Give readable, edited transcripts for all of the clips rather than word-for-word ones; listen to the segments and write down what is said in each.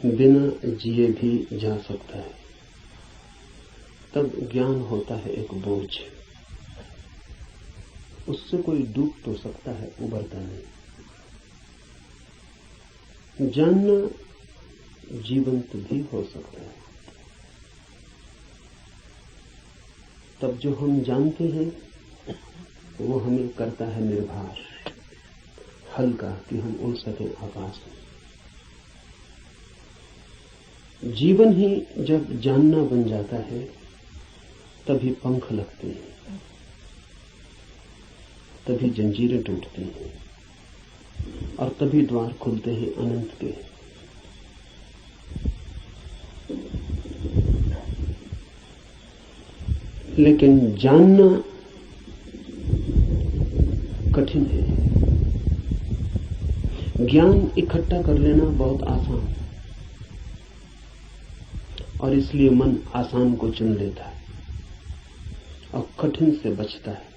बिना जिए भी जा सकता है, तब ज्ञान होता है एक बोझ। उससे कोई डूब तो सकता है, उबरता नहीं। जानना जीवंत भी हो सकता है। तब जो हम जानते हैं वो हमें करता है निर्भर, हल्का, कि हम उड़ सके आकाश में। जीवन ही जब जानना बन जाता है तभी पंख लगते हैं, तभी जंजीरें टूटती हैं और तभी द्वार खुलते हैं अनंत के। लेकिन जानना कठिन है। ज्ञान इकट्ठा कर लेना बहुत आसान है और इसलिए मन आसान को चुन लेता है और कठिन से बचता है।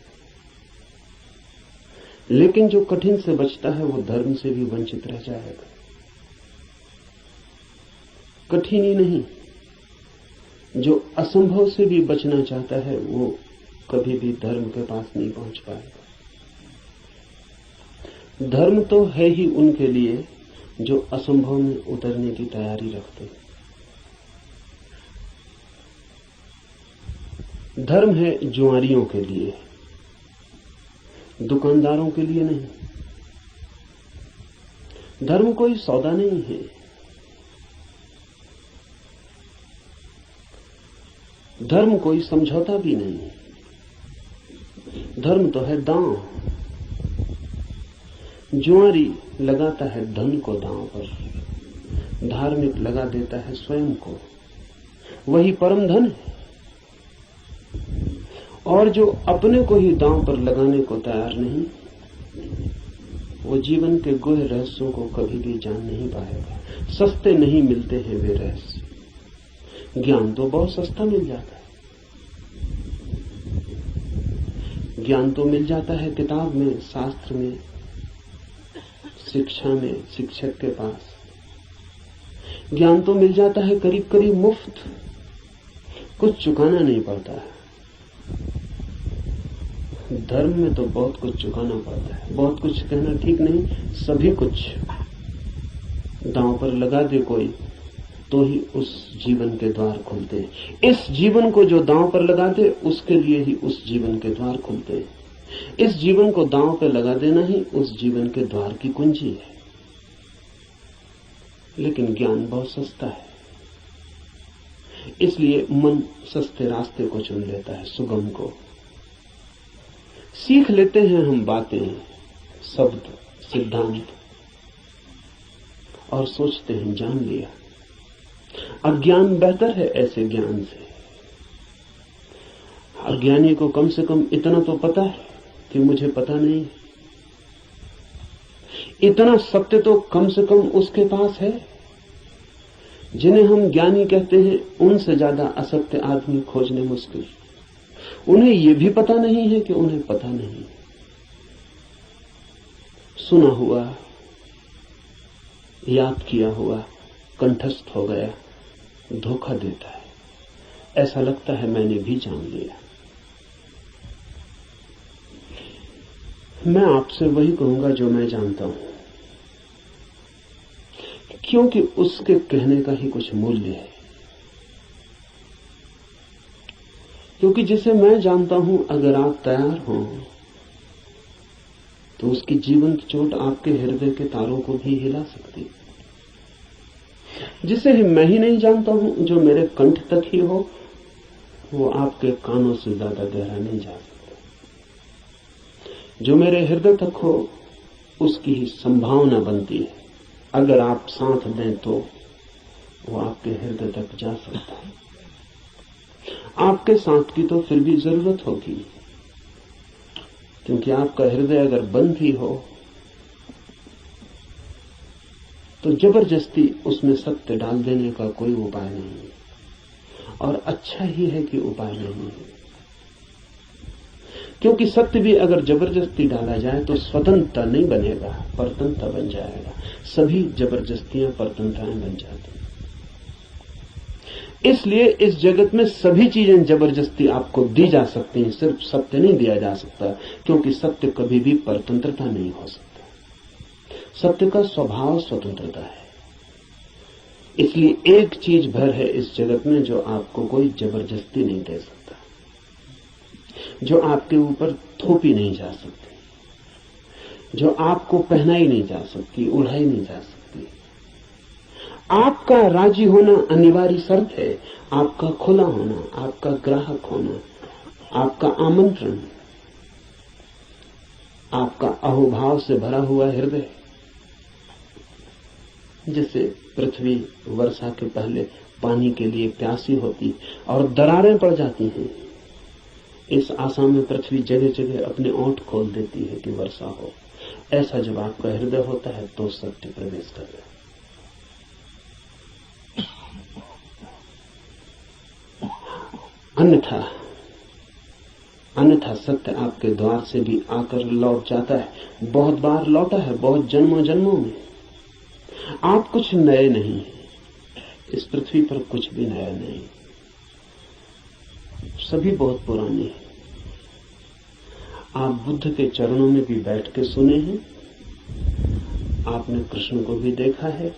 लेकिन जो कठिन से बचता है वो धर्म से भी वंचित रह जाएगा। कठिन ही नहीं, जो असंभव से भी बचना चाहता है वो कभी भी धर्म के पास नहीं पहुंच पाएगा। धर्म तो है ही उनके लिए जो असंभव में उतरने की तैयारी रखते हैं। धर्म है जुआरियों के लिए, दुकानदारों के लिए नहीं। धर्म कोई सौदा नहीं है। धर्म कोई समझौता भी नहीं। धर्म तो है दांव। जुआरी लगाता है धन को दांव पर, धार्मिक लगा देता है स्वयं को। वही परम धन है। और जो अपने को ही दांव पर लगाने को तैयार नहीं, वो जीवन के गुह रहस्यों को कभी भी जान नहीं पाएगा। सस्ते नहीं मिलते हैं वे रहस्य। ज्ञान तो बहुत सस्ता मिल जाता है। ज्ञान तो मिल जाता है किताब में, शास्त्र में, शिक्षा में, शिक्षक के पास। ज्ञान तो मिल जाता है करीब करीब मुफ्त, कुछ चुकाना नहीं पड़ता है। धर्म में तो बहुत कुछ चुकाना पड़ता है। बहुत कुछ कहना ठीक नहीं, सभी कुछ दांव पर लगा दे कोई तो ही उस जीवन के द्वार खुलते हैं। इस जीवन को जो दांव पर लगा दे उसके लिए ही उस जीवन के द्वार खुलते हैं। इस जीवन को दांव पर लगा देना ही उस जीवन के द्वार की कुंजी है। लेकिन ज्ञान बहुत सस्ता है, इसलिए मन सस्ते रास्ते को चुन लेता है, सुगम को। सीख लेते हैं हम बातें, शब्द, सिद्धांत और सोचते हैं जान लिया। अज्ञान बेहतर है ऐसे ज्ञान से। अज्ञानी को कम से कम इतना तो पता है कि मुझे पता नहीं। इतना सत्य तो कम से कम उसके पास है। जिन्हें हम ज्ञानी कहते हैं उनसे ज्यादा असत्य आदमी खोजने मुश्किल। उन्हें यह भी पता नहीं है कि उन्हें पता नहीं। सुना हुआ, याद किया हुआ कंठस्थ हो गया, धोखा देता है। ऐसा लगता है मैंने भी जान लिया। मैं आपसे वही कहूंगा जो मैं जानता हूं, क्योंकि उसके कहने का ही कुछ मूल्य है। क्योंकि जिसे मैं जानता हूं, अगर आप तैयार हो तो उसकी जीवंत चोट आपके हृदय के तारों को भी हिला सकती। जिसे मैं ही नहीं जानता हूं, जो मेरे कंठ तक ही हो, वो आपके कानों से ज्यादा गहरा नहीं जा सकता। जो मेरे हृदय तक हो, उसकी ही संभावना बनती है। अगर आप साथ दें तो वो आपके हृदय तक जा सकता है। आपके साथ की तो फिर भी जरूरत होगी, क्योंकि आपका हृदय अगर बंद ही हो तो जबरदस्ती उसमें सत्य डाल देने का कोई उपाय नहीं। और अच्छा ही है कि उपाय नहीं है, क्योंकि सत्य भी अगर जबरदस्ती डाला जाए तो स्वतंत्रता नहीं बनेगा, परतंत्रता बन जाएगा। सभी जबरदस्तियां परतंत्रताएं बन जाती हैं। इसलिए इस जगत में सभी चीजें जबरदस्ती आपको दी जा सकती हैं, सिर्फ सत्य नहीं दिया जा सकता, क्योंकि सत्य कभी भी परतंत्रता नहीं हो सकता। सत्य का स्वभाव स्वतंत्रता है। इसलिए एक चीज भर है इस जगत में जो आपको कोई जबरदस्ती नहीं दे सकता, जो आपके ऊपर थोपी नहीं जा सकती, जो आपको पहनाई नहीं जा सकती, उड़ाई नहीं जा सकती। आपका राजी होना अनिवार्य शर्त है, आपका खुला होना, आपका ग्राहक होना, आपका आमंत्रण, आपका अहोभाव से भरा हुआ हृदय। जैसे पृथ्वी वर्षा के पहले पानी के लिए प्यासी होती और दरारें पड़ जाती हैं, इस आशा में पृथ्वी जगह जगह अपने ओंठ खोल देती है कि वर्षा हो। ऐसा जब आपका हृदय होता है तो सत्य प्रवेश कर रहा है। अन्यथा सत्य आपके द्वार से भी आकर लौट जाता है। बहुत बार लौटा है, बहुत जन्मों जन्मों में। आप कुछ नए नहीं, इस पृथ्वी पर कुछ भी नया नहीं, सभी बहुत पुराने हैं। आप बुद्ध के चरणों में भी बैठ के सुने हैं, आपने कृष्ण को भी देखा है,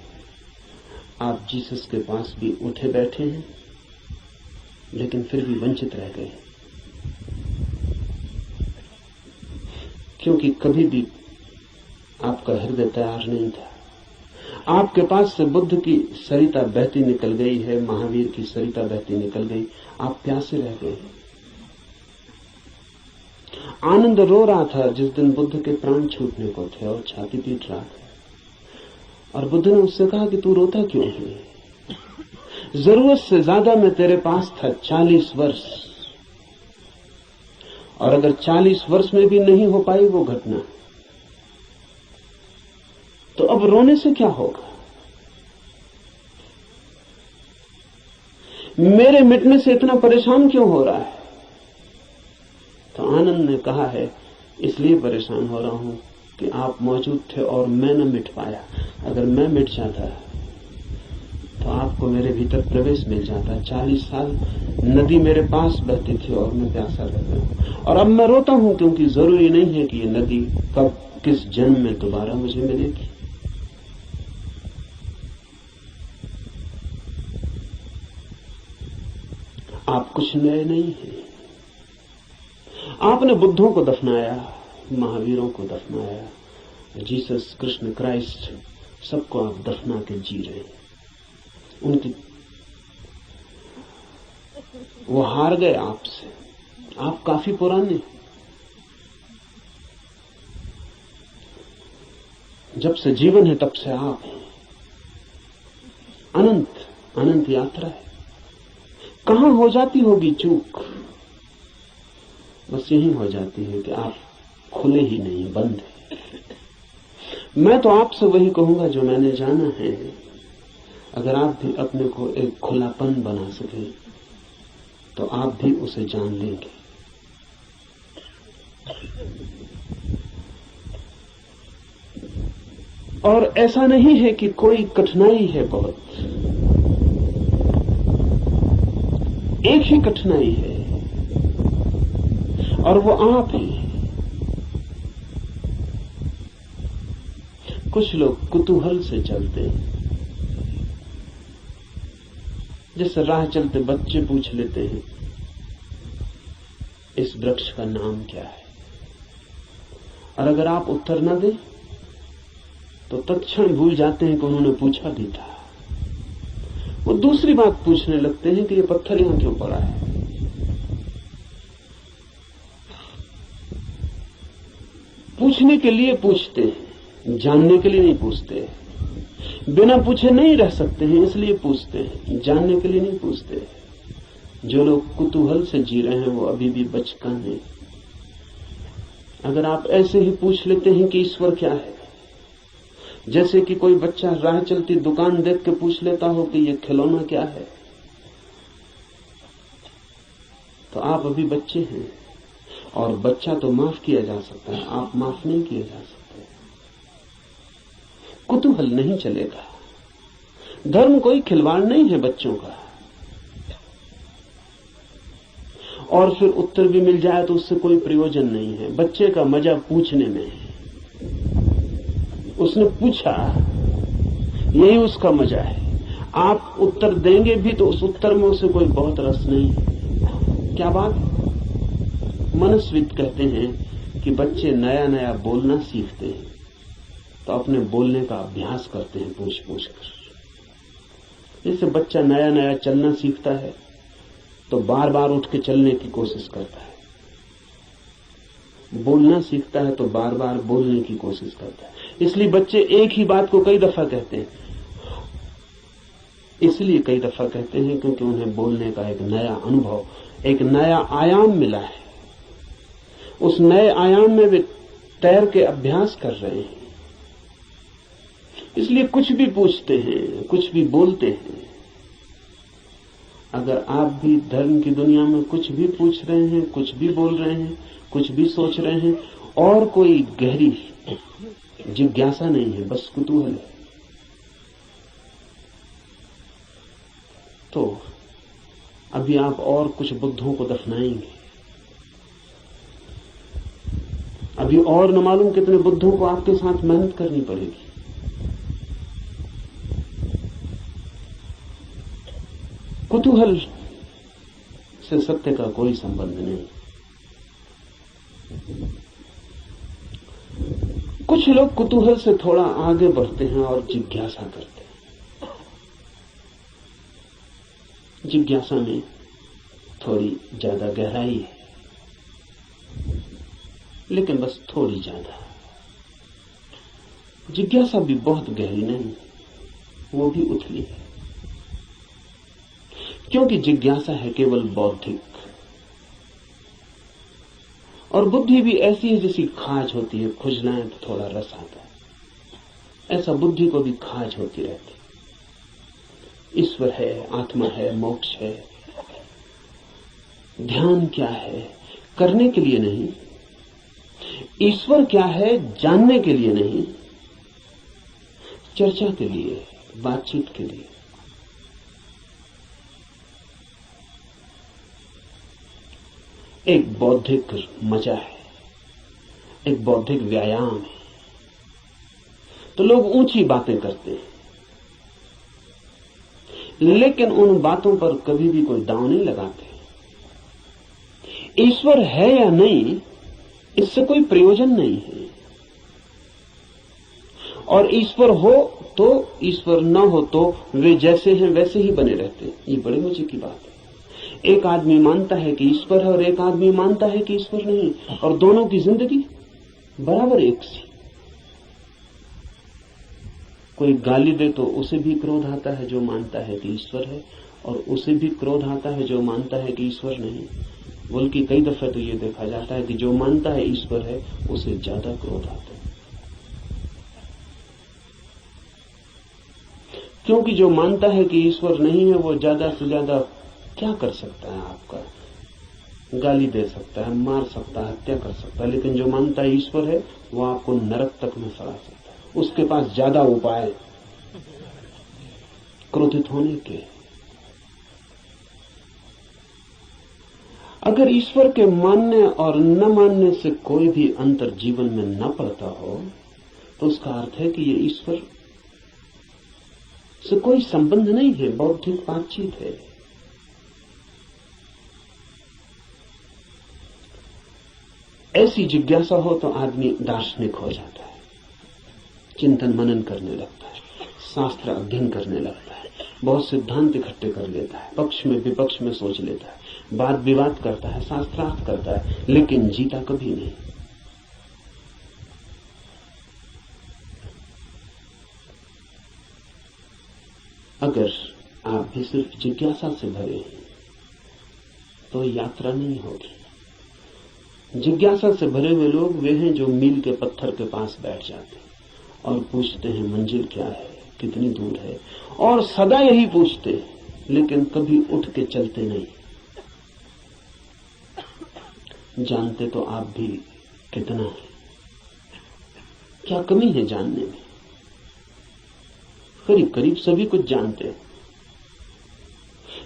आप जीसस के पास भी उठे बैठे हैं, लेकिन फिर भी वंचित रह गए, क्योंकि कभी भी आपका हृदय तैयार नहीं था। आपके पास से बुद्ध की सरिता बहती निकल गई है, महावीर की सरिता बहती निकल गई, आप प्यासे रह गए। आनंद रो रहा था जिस दिन बुद्ध के प्राण छूटने को थे और छाती पीट रहा था, और बुद्ध ने उससे कहा कि तू रोता क्यों है? जरूरत से ज्यादा मैं तेरे पास था 40 वर्ष, और अगर 40 वर्ष में भी नहीं हो पाई वो घटना, तो अब रोने से क्या होगा? मेरे मिटने से इतना परेशान क्यों हो रहा है? तो आनंद ने कहा है, इसलिए परेशान हो रहा हूं कि आप मौजूद थे और मैं न मिट पाया। अगर मैं मिट जाता तो आपको मेरे भीतर प्रवेश मिल जाता। 40 साल नदी मेरे पास बहती थी और मैं प्यासा रह गया, और अब मैं रोता हूं क्योंकि जरूरी नहीं है कि ये नदी कब किस जन्म में दोबारा मुझे मिलेगी। आप कुछ नए नहीं हैं। आपने बुद्धों को दफनाया, महावीरों को दफनाया, जीसस, कृष्ण, क्राइस्ट, सबको आप दफना के जी रहे हैं। उनकी वो हार गए आपसे। आप काफी पुराने, जब से जीवन है तब से आप हैं। अनंत अनंत यात्रा है। कहां हो जाती होगी चूक? बस यही हो जाती है कि आप खुले ही नहीं, बंद है। मैं तो आपसे वही कहूंगा जो मैंने जाना है। अगर आप भी अपने को एक खुलापन बना सके तो आप भी उसे जान लेंगे। और ऐसा नहीं है कि कोई कठिनाई है बहुत, एक ही कठिनाई है और वो आप हैं। कुछ लोग कुतूहल से चलते हैं, जैसे राह चलते बच्चे पूछ लेते हैं इस वृक्ष का नाम क्या है, और अगर आप उत्तर न दें तो तत्क्षण भूल जाते हैं कि उन्होंने पूछा भी था। वो दूसरी बात पूछने लगते हैं कि ये पत्थर यहां क्यों पड़ा है। पूछने के लिए पूछते हैं, जानने के लिए नहीं पूछते। बिना पूछे नहीं रह सकते हैं, इसलिए पूछते हैं, जानने के लिए नहीं पूछते। जो लोग कुतूहल से जी रहे हैं वो अभी भी बचकाने हैं। अगर आप ऐसे ही पूछ लेते हैं कि ईश्वर क्या है, जैसे कि कोई बच्चा राह चलती दुकान देख के पूछ लेता हो कि ये खिलौना क्या है, तो आप अभी बच्चे हैं। और बच्चा तो माफ किया जा सकता है, आप माफ नहीं किए जा सकते। कुतूहल नहीं चलेगा। धर्म कोई खिलवाड़ नहीं है बच्चों का। और फिर उत्तर भी मिल जाए तो उससे कोई प्रयोजन नहीं है। बच्चे का मजा पूछने में है। उसने पूछा, यही उसका मजा है। आप उत्तर देंगे भी तो उस उत्तर में उसे कोई बहुत रस नहीं है। क्या बात? मनस्विद कहते हैं कि बच्चे नया नया बोलना सीखते हैं तो अपने बोलने का अभ्यास करते हैं पूछ पूछ कर। जैसे बच्चा नया नया चलना सीखता है तो बार बार उठ के चलने की कोशिश करता है, बोलना सीखता है तो बार बार बोलने की कोशिश करता है। इसलिए बच्चे एक ही बात को कई दफा कहते हैं। इसलिए कई दफा कहते हैं क्योंकि उन्हें बोलने का एक नया अनुभव, एक नया आयाम मिला है। उस नए आयाम में वे तैर के अभ्यास कर रहे हैं। इसलिए कुछ भी पूछते हैं, कुछ भी बोलते हैं। अगर आप भी धर्म की दुनिया में कुछ भी पूछ रहे हैं, कुछ भी बोल रहे हैं, कुछ भी सोच रहे हैं और कोई गहरी जिज्ञासा नहीं है, बस कुतूहल है, तो अभी आप और कुछ बुद्धों को दफनाएंगे। अभी और न मालूम कितने बुद्धों को आपके साथ मेहनत करनी पड़ेगी। कुतूहल से सत्य का कोई संबंध नहीं। कुछ लोग कुतूहल से थोड़ा आगे बढ़ते हैं और जिज्ञासा करते हैं। जिज्ञासा में थोड़ी ज्यादा गहराई है, लेकिन बस थोड़ी ज्यादा। जिज्ञासा भी बहुत गहरी नहीं, वो भी उथली है, क्योंकि जिज्ञासा है केवल बौद्धिक। और बुद्धि भी ऐसी है जैसी खाज होती है, खुजलाएं तो थोड़ा रस आता है, ऐसा बुद्धि को भी खाज होती रहती। ईश्वर है, आत्मा है, मोक्ष है, ध्यान क्या है, करने के लिए नहीं। ईश्वर क्या है, जानने के लिए नहीं, चर्चा के लिए, बातचीत के लिए। एक बौद्धिक मजा है, एक बौद्धिक व्यायाम है। तो लोग ऊंची बातें करते हैं, लेकिन उन बातों पर कभी भी कोई दांव नहीं लगाते। ईश्वर है या नहीं, इससे कोई प्रयोजन नहीं है। और ईश्वर हो तो, ईश्वर न हो तो वे जैसे हैं वैसे ही बने रहते हैं। ये बड़े मजे की बात है। एक आदमी मानता है कि ईश्वर है और एक आदमी मानता है कि ईश्वर नहीं, और दोनों की जिंदगी बराबर एक सी। कोई गाली दे तो उसे भी क्रोध आता है जो मानता है कि ईश्वर है, और उसे भी क्रोध आता है जो मानता है कि ईश्वर नहीं। बल्कि कई दफे तो ये देखा जाता है कि जो मानता है ईश्वर है उसे ज्यादा क्रोध आता है, क्योंकि जो मानता है कि ईश्वर नहीं है वो ज्यादा से ज्यादा क्या कर सकता है? आपका गाली दे सकता है, मार सकता है, हत्या कर सकता है। लेकिन जो मानता है ईश्वर है वो आपको नरक तक में सड़ा सकता है। उसके पास ज्यादा उपाय क्रोधित होने के। अगर ईश्वर के मानने और न मानने से कोई भी अंतर जीवन में न पड़ता हो तो उसका अर्थ है कि ये ईश्वर से कोई संबंध नहीं है, बौद्धिक बातचीत है। ऐसी जिज्ञासा हो तो आदमी दार्शनिक हो जाता है, चिंतन मनन करने लगता है, शास्त्र अध्ययन करने लगता है, बहुत सिद्धांत इकट्ठे कर लेता है, पक्ष में विपक्ष में सोच लेता है, वाद विवाद करता है, शास्त्रार्थ करता है, लेकिन जीता कभी नहीं। अगर आप भी सिर्फ जिज्ञासा से भरे हैं तो यात्रा नहीं होगी। जिज्ञासा से भरे हुए लोग वे हैं जो मील के पत्थर के पास बैठ जाते हैं और पूछते हैं मंजिल क्या है, कितनी दूर है, और सदा यही पूछते हैं, लेकिन कभी उठ के चलते नहीं। जानते तो आप भी कितना है, क्या कमी है जानने में? करीब करीब सभी कुछ जानते हैं,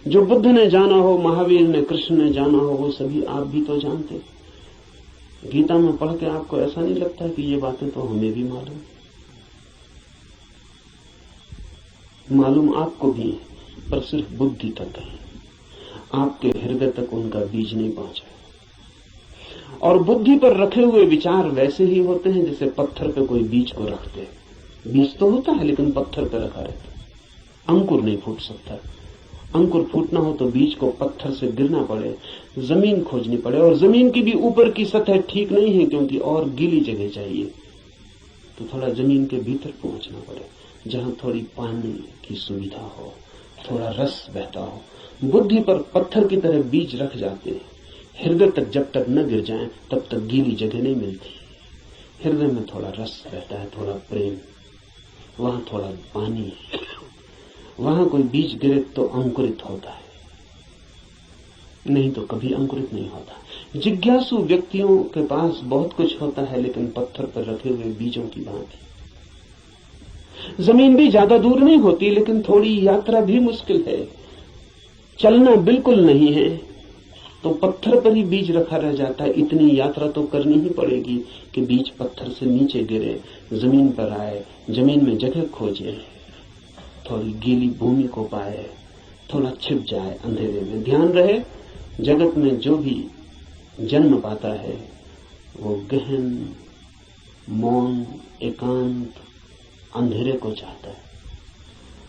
जो बुद्ध ने जाना हो, महावीर ने, कृष्ण ने जाना हो, वो सभी आप भी तो जानते। गीता में पढ़ के आपको ऐसा नहीं लगता कि ये बातें तो हमें भी मालूम आपको भी है, पर सिर्फ बुद्धि तक है, आपके हृदय तक उनका बीज नहीं पहुंचा। और बुद्धि पर रखे हुए विचार वैसे ही होते हैं जैसे पत्थर पे कोई बीज को रखते हैं। बीज तो होता है लेकिन पत्थर पे रखा रहता है, अंकुर नहीं फूट सकता। अंकुर फूटना हो तो बीज को पत्थर से गिरना पड़े, जमीन खोजनी पड़े, और जमीन की भी ऊपर की सतह ठीक नहीं है क्योंकि और गीली जगह चाहिए, तो थोड़ा जमीन के भीतर पहुंचना पड़े जहां थोड़ी पानी की सुविधा हो, थोड़ा रस बहता हो। बुद्धि पर पत्थर की तरह बीज रख जाते हैं, हृदय तक जब तक न गिर जाएं तब तक गीली जगह नहीं मिलती। हृदय में थोड़ा रस रहता है, थोड़ा प्रेम, वहां थोड़ा पानी, वहां कोई बीज गिरे तो अंकुरित होता है, नहीं तो कभी अंकुरित नहीं होता। जिज्ञासु व्यक्तियों के पास बहुत कुछ होता है लेकिन पत्थर पर रखे हुए बीजों की भांति। जमीन भी ज्यादा दूर नहीं होती लेकिन थोड़ी यात्रा भी मुश्किल है, चलना बिल्कुल नहीं है तो पत्थर पर ही बीज रखा रह जाता है। इतनी यात्रा तो करनी ही पड़ेगी कि बीज पत्थर से नीचे गिरे, जमीन पर आए, जमीन में जगह खोजे, थोड़ी गीली भूमि को पाए, थोड़ा छिप जाए अंधेरे में। ध्यान रहे, जगत में जो भी जन्म पाता है वो गहन, मौन, एकांत, अंधेरे को चाहता है।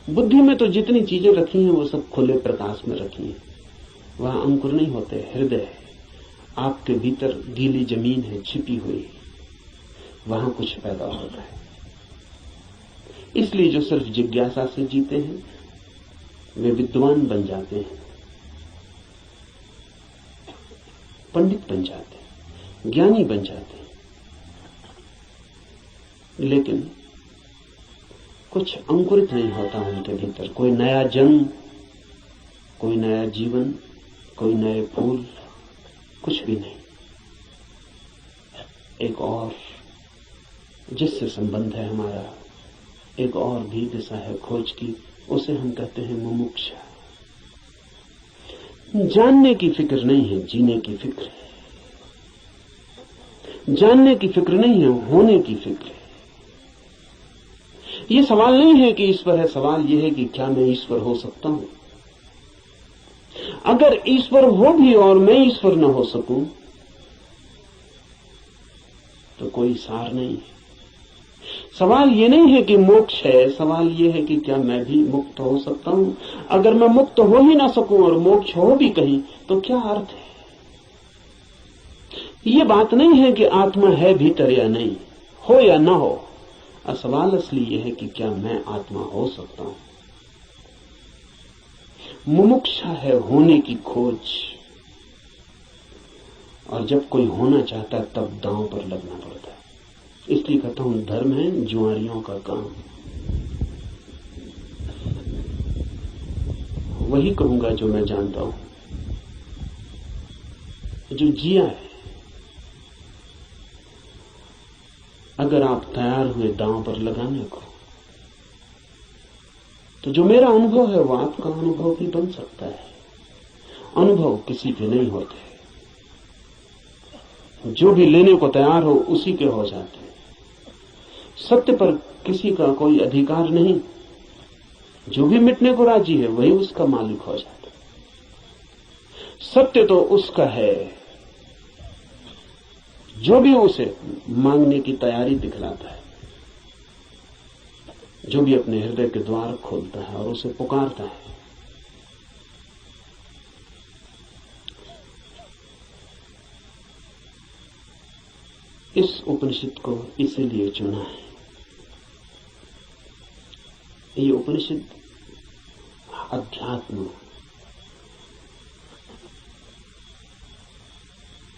बुद्धि में तो जितनी चीजें रखी हैं वो सब खुले प्रकाश में रखी हैं, वहां अंकुर नहीं होते। हृदय है, आपके भीतर गीली जमीन है छिपी हुई, वहां कुछ पैदा होता है। इसलिए जो सिर्फ जिज्ञासा से जीते हैं वे विद्वान बन जाते हैं, पंडित बन जाते हैं, ज्ञानी बन जाते हैं, लेकिन कुछ अंकुरित नहीं होता उनके भीतर। कोई नया जन्म, कोई नया जीवन, कोई नए फूल, कुछ भी नहीं। एक और जिससे संबंध है हमारा, एक और भी दिशा है खोज की, उसे हम कहते हैं मुमुक्षा। जानने की फिक्र नहीं है, जीने की फिक्र है। जानने की फिक्र नहीं है, होने की फिक्र है। ये सवाल नहीं है कि ईश्वर है, सवाल यह है कि क्या मैं ईश्वर हो सकता हूं। अगर ईश्वर हो भी और मैं ईश्वर न हो सकूं तो कोई सार नहीं है। सवाल ये नहीं है कि मोक्ष है, सवाल ये है कि क्या मैं भी मुक्त हो सकता हूं। अगर मैं मुक्त हो ही ना सकूं और मोक्ष हो भी कहीं तो क्या अर्थ है। ये बात नहीं है कि आत्मा है भीतर या नहीं, हो या ना हो। सवाल असली यह है कि क्या मैं आत्मा हो सकता हूं। मुमुक्षा है होने की खोज, और जब कोई होना चाहता है तब दांव पर लगना पड़ता है। इसलिए कहता हूं धर्म है जुआरियों का काम। वही कहूंगा जो मैं जानता हूं, जो जिया है। अगर आप तैयार हुए दांव पर लगाने को, तो जो मेरा अनुभव है वो आपका अनुभव भी बन सकता है। अनुभव किसी के नहीं होते, जो भी लेने को तैयार हो उसी के हो जाते हैं। सत्य पर किसी का कोई अधिकार नहीं, जो भी मिटने को राजी है वही उसका मालिक हो जाता है। सत्य तो उसका है जो भी उसे मांगने की तैयारी दिखलाता है, जो भी अपने हृदय के द्वार खोलता है और उसे पुकारता है। इस उपनिषद को इसीलिए चुना है। ये उपनिषद अध्यात्म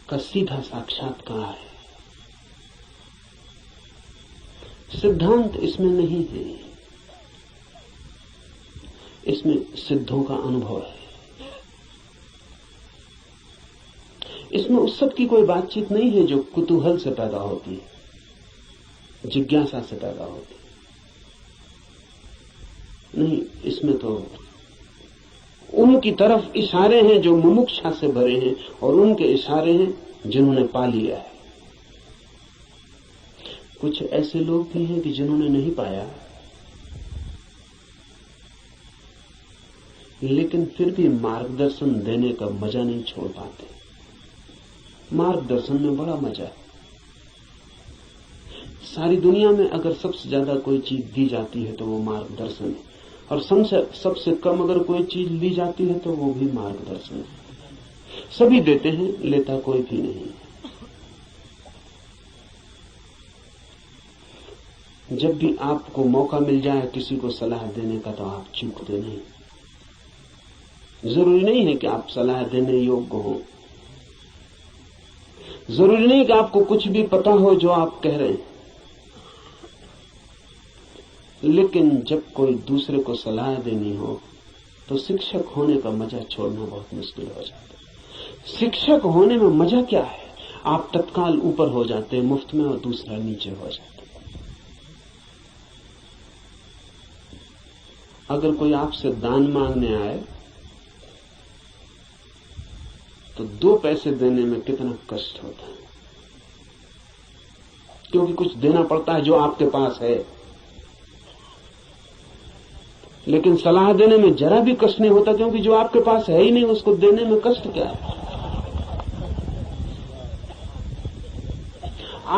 का सीधा साक्षात्कार है। सिद्धांत इसमें नहीं है, इसमें सिद्धों का अनुभव है। इसमें उस सब की कोई बातचीत नहीं है जो कुतूहल से पैदा होती है, जिज्ञासा से पैदा होती है। नहीं, इसमें तो उनकी तरफ इशारे हैं जो मुमुक्षा से भरे हैं, और उनके इशारे हैं जिन्होंने पा लिया है। कुछ ऐसे लोग भी हैं कि जिन्होंने नहीं पाया, लेकिन फिर भी मार्गदर्शन देने का मजा नहीं छोड़ पाते। मार्गदर्शन में बड़ा मजा है। सारी दुनिया में अगर सबसे ज्यादा कोई चीज दी जाती है तो वो मार्गदर्शन है, और सबसे कम अगर कोई चीज ली जाती है तो वो भी मार्गदर्शन है। सभी देते हैं, लेता कोई भी नहीं। जब भी आपको मौका मिल जाए किसी को सलाह देने का तो आप चूकते नहीं। जरूरी नहीं है कि आप सलाह देने योग्य हो, जरूरी नहीं कि आपको कुछ भी पता हो जो आप कह रहे हैं, लेकिन जब कोई दूसरे को सलाह देनी हो तो शिक्षक होने का मजा छोड़ना बहुत मुश्किल हो जाता है। शिक्षक होने में मजा क्या है? आप तत्काल ऊपर हो जाते हैं मुफ्त में और दूसरा नीचे हो जाता है। अगर कोई आपसे दान मांगने आए तो 2 पैसे देने में कितना कष्ट होता है, क्योंकि कुछ देना पड़ता है जो आपके पास है। लेकिन सलाह देने में जरा भी कष्ट नहीं होता, क्योंकि जो आपके पास है ही नहीं उसको देने में कष्ट क्या है?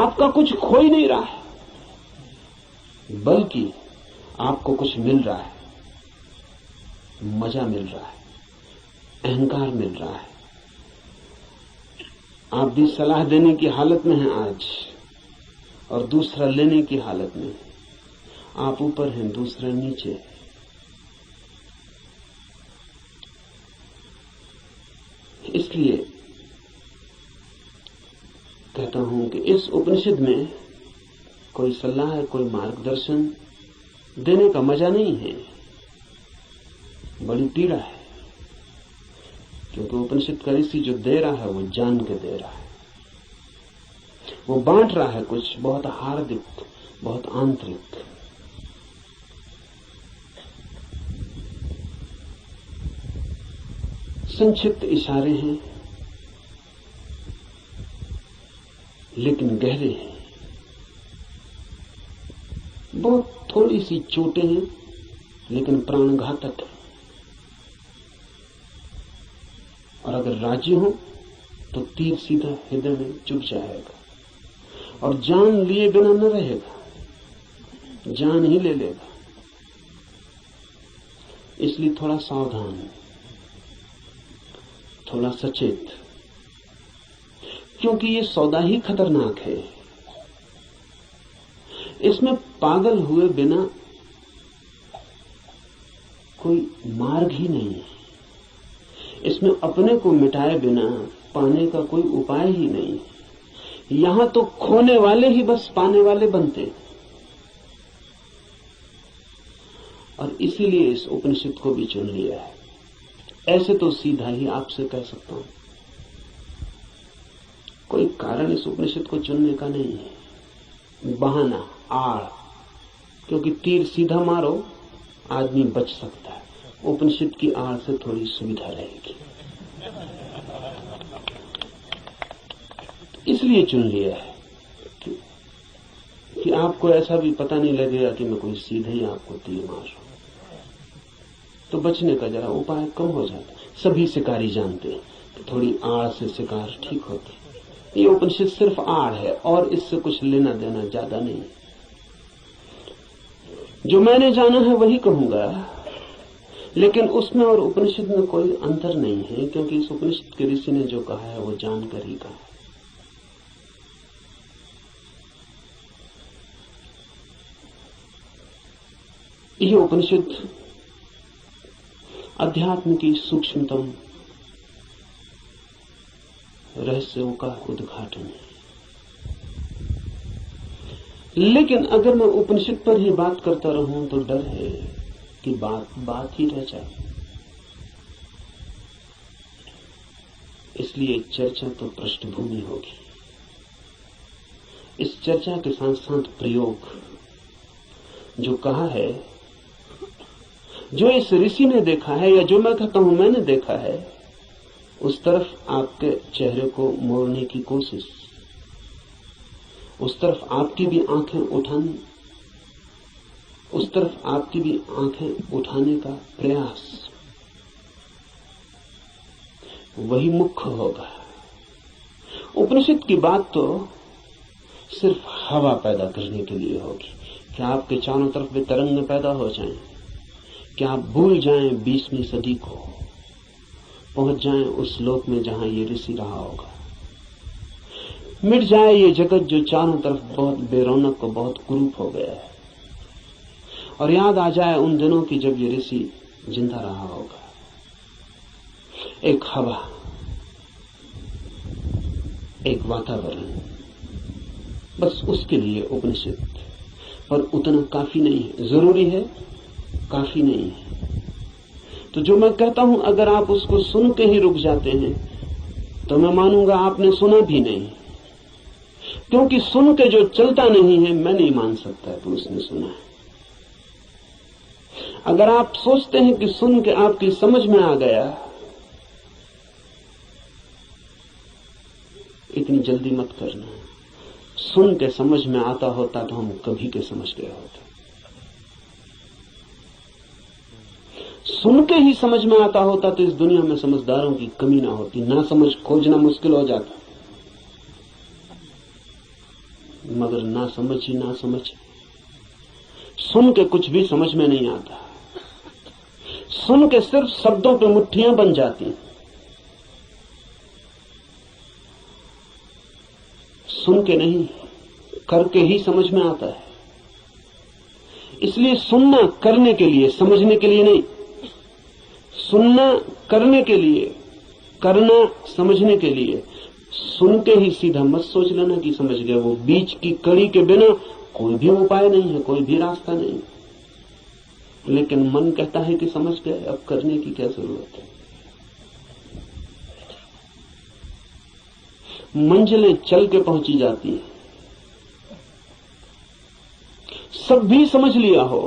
आपका कुछ खो ही नहीं रहा है, बल्कि आपको कुछ मिल रहा है, मजा मिल रहा है, अहंकार मिल रहा है। आप भी सलाह देने की हालत में हैं आज, और दूसरा लेने की हालत में। आप ऊपर हैं, दूसरा नीचे। इसलिए कहता हूं कि इस उपनिषद में कोई सलाह, कोई मार्गदर्शन देने का मजा नहीं है, बड़ी पीड़ा है। क्योंकि उपनिषद का ऋषि जो दे रहा है वो जान के दे रहा है, वो बांट रहा है कुछ बहुत हार्दिक, बहुत आंतरिक। संक्षिप्त इशारे हैं लेकिन गहरे हैं, बहुत थोड़ी सी चोटें हैं लेकिन प्राणघातक है। और अगर राजी हो तो तीर सीधा हृदय में चुभ जाएगा और जान लिए बिना न रहेगा, जान ही ले लेगा। इसलिए थोड़ा सावधान, थोड़ा सचेत, क्योंकि ये सौदा ही खतरनाक है। इसमें पागल हुए बिना कोई मार्ग ही नहीं है, इसमें अपने को मिटाए बिना पाने का कोई उपाय ही नहीं है। यहां तो खोने वाले ही बस पाने वाले बनते हैं। और इसीलिए इस उपनिषद को भी चुन लिया है। ऐसे तो सीधा ही आपसे कह सकता हूं, कोई कारण इस उपनिषद को चुनने का नहीं है, बहाना, आड़। क्योंकि तीर सीधा मारो आदमी बच सकता है, उपनिषद की आड़ से थोड़ी सुविधा रहेगी, इसलिए चुन लिया है कि आपको ऐसा भी पता नहीं लगेगा कि मैं कोई सीधे ही आपको तीर मार रहा हूं, तो बचने का जरा उपाय कम हो जाता है। सभी शिकारी जानते हैं कि थोड़ी आड़ से शिकार ठीक होती। ये उपनिषद सिर्फ आड़ है और इससे कुछ लेना देना ज्यादा नहीं। जो मैंने जाना है वही कहूंगा, लेकिन उसमें और उपनिषद में कोई अंतर नहीं है, क्योंकि इस उपनिषद के ऋषि ने जो कहा है वो जानकर ही कहा। यह उपनिषद अध्यात्म की सूक्ष्मतम रहस्यों का उद्घाटन है। लेकिन अगर मैं उपनिषद पर ही बात करता रहूं तो डर है कि बात ही रह जाए। इसलिए चर्चा तो पृष्ठभूमि होगी। इस चर्चा के साथ साथ प्रयोग, जो कहा है जो इस ऋषि ने देखा है या जो मैं कहता हूं मैंने देखा है, उस तरफ आपके चेहरे को मोड़ने की कोशिश, उस तरफ आपकी भी आंखें उठानी, उस तरफ आपकी भी आंखें उठाने का प्रयास, वही मुख्य होगा। उपनिषद की बात तो सिर्फ हवा पैदा करने के लिए होगी कि आपके चारों तरफ वे तरंगें पैदा हो जाएं, कि आप भूल जाएं 20वीं सदी को, पहुंच जाएं उस लोक में जहां ये ऋषि रहा होगा, मिट जाए ये जगत जो चारों तरफ बहुत बेरौनक और बहुत कुरूप हो गया है, और याद आ जाए उन दिनों की जब ये ऋषि जिंदा रहा होगा। एक हवा, एक वातावरण, बस उसके लिए उपनिषद, पर उतना काफी नहीं है। जरूरी है, काफी नहीं है। तो जो मैं कहता हूं, अगर आप उसको सुन के ही रुक जाते हैं तो मैं मानूंगा आपने सुना भी नहीं, क्योंकि सुन के जो चलता नहीं है मैं नहीं मान सकता कि उसने सुना है। अगर आप सोचते हैं कि सुन के आपकी समझ में आ गया, इतनी जल्दी मत करना। सुन के समझ में आता होता तो हम कभी के समझ गए होते। सुन के ही समझ में आता होता तो इस दुनिया में समझदारों की कमी ना होती, ना समझ खोजना मुश्किल हो जाता। मगर ना समझ ही ना समझ, सुन के कुछ भी समझ में नहीं आता। सुन के सिर्फ शब्दों पे मुट्ठियां बन जाती, सुन के नहीं, करके ही समझ में आता है। इसलिए सुनना करने के लिए, समझने के लिए नहीं। सुनना करने के लिए, करना समझने के लिए। सुन के ही सीधा मत सोच लेना कि समझ गए। वो बीच की कड़ी के बिना कोई भी उपाय नहीं है, कोई भी रास्ता नहीं। लेकिन मन कहता है कि समझ गए, अब करने की क्या जरूरत है। मंजिलें चल के पहुंची जाती हैं। सब भी समझ लिया हो,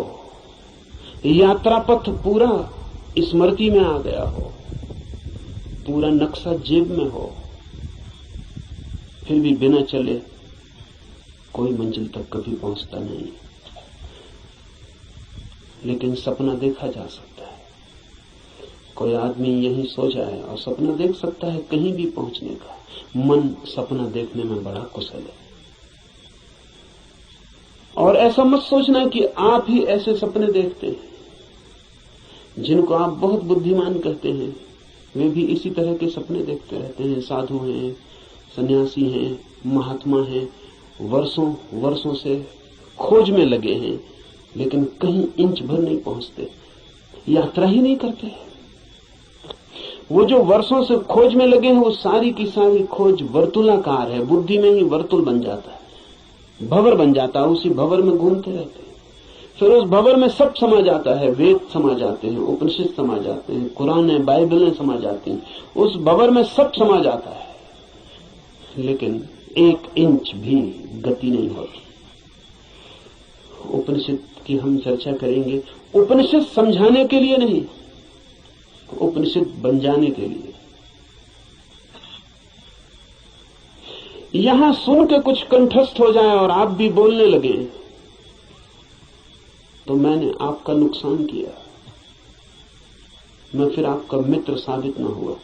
यात्रा पथ पूरा स्मृति में आ गया हो, पूरा नक्शा जेब में हो, फिर भी बिना चले कोई मंजिल तक कभी पहुंचता नहीं। लेकिन सपना देखा जा सकता है। कोई आदमी यहीं सो जाए और सपना देख सकता है कहीं भी पहुंचने का। मन सपना देखने में बड़ा कुशल है। और ऐसा मत सोचना कि आप ही ऐसे सपने देखते हैं। जिनको आप बहुत बुद्धिमान कहते हैं, वे भी इसी तरह के सपने देखते रहते हैं। साधु हैं, सन्यासी हैं, महात्मा हैं, वर्षों से खोज में लगे हैं, लेकिन कहीं इंच भर नहीं पहुंचते, यात्रा ही नहीं करते। वो जो वर्षों से खोज में लगे हैं, वो सारी की सारी खोज वर्तुलाकार है। बुद्धि में ही वर्तुल बन जाता है, भंवर बन जाता है। उसी भंवर में घूमते रहते हैं। फिर उस भंवर में सब समा जाता है। वेद समा जाते हैं, उपनिषद समा जाते हैं, कुरान बाइबलें समा जाती हैं। उस भंवर में सब समा जाता है, लेकिन एक इंच भी गति नहीं होती। उपनिषद की हम चर्चा करेंगे। उपनिषद समझाने के लिए नहीं, उपनिषद बन जाने के लिए। यहां सुन के कुछ कंठस्थ हो जाए और आप भी बोलने लगे तो मैंने आपका नुकसान किया, मैं फिर आपका मित्र साबित न हुआ।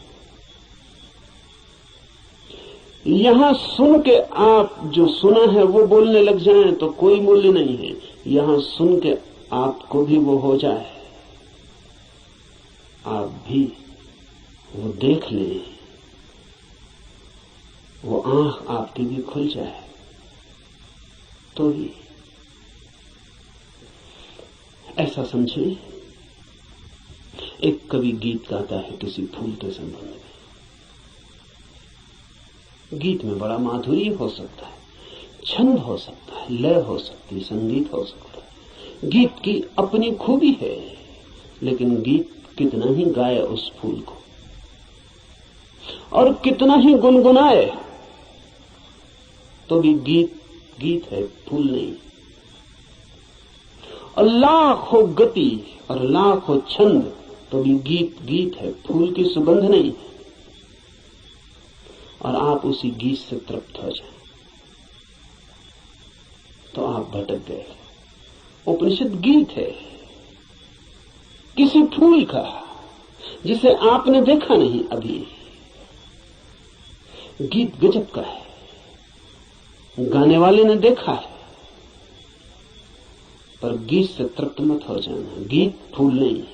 यहां सुन के आप जो सुना है वो बोलने लग जाएं तो कोई मूल्य नहीं है। यहां सुन के आपको भी वो हो जाए, आप भी वो देख लें, वो आंख आपकी भी खुल जाए, तो ही ऐसा समझें। एक कवि गीत गाता है किसी फूल के संबंध में। गीत में बड़ा माधुर्य हो सकता है, छंद हो सकता है, लय हो सकती है, संगीत हो सकता है। गीत की अपनी खूबी है, लेकिन गीत कितना ही गाए उस फूल को और कितना ही गुनगुनाए, तो भी गीत गीत है, फूल नहीं। और लाख हो गति और लाख हो छंद तो भी गीत गीत है, फूल की सुगंध नहीं। और आप उसी गीत से तृप्त हो जाएं तो आप भटक गए। उपनिषद गीत है किसी फूल का जिसे आपने देखा नहीं अभी। गीत गजब का है, गाने वाले ने देखा है, पर गीत से तृप्त मत हो जाना। गीत फूल नहीं है।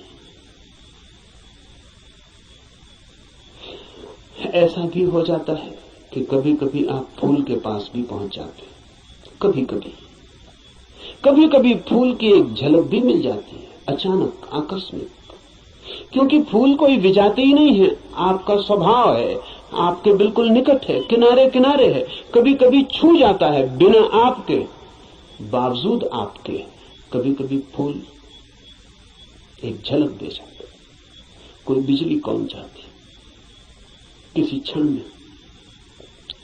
ऐसा भी हो जाता है कि कभी कभी आप फूल के पास भी पहुंच जाते हैं। कभी कभी फूल की एक झलक भी मिल जाती है, अचानक, आकस्मिक। क्योंकि फूल कोई विजाती ही नहीं है, आपका स्वभाव है, आपके बिल्कुल निकट है, किनारे किनारे है। कभी कभी छू जाता है बिना आपके, बावजूद आपके। कभी कभी फूल एक झलक दे जाता है, कोई बिजली कौन जाती, किसी क्षण में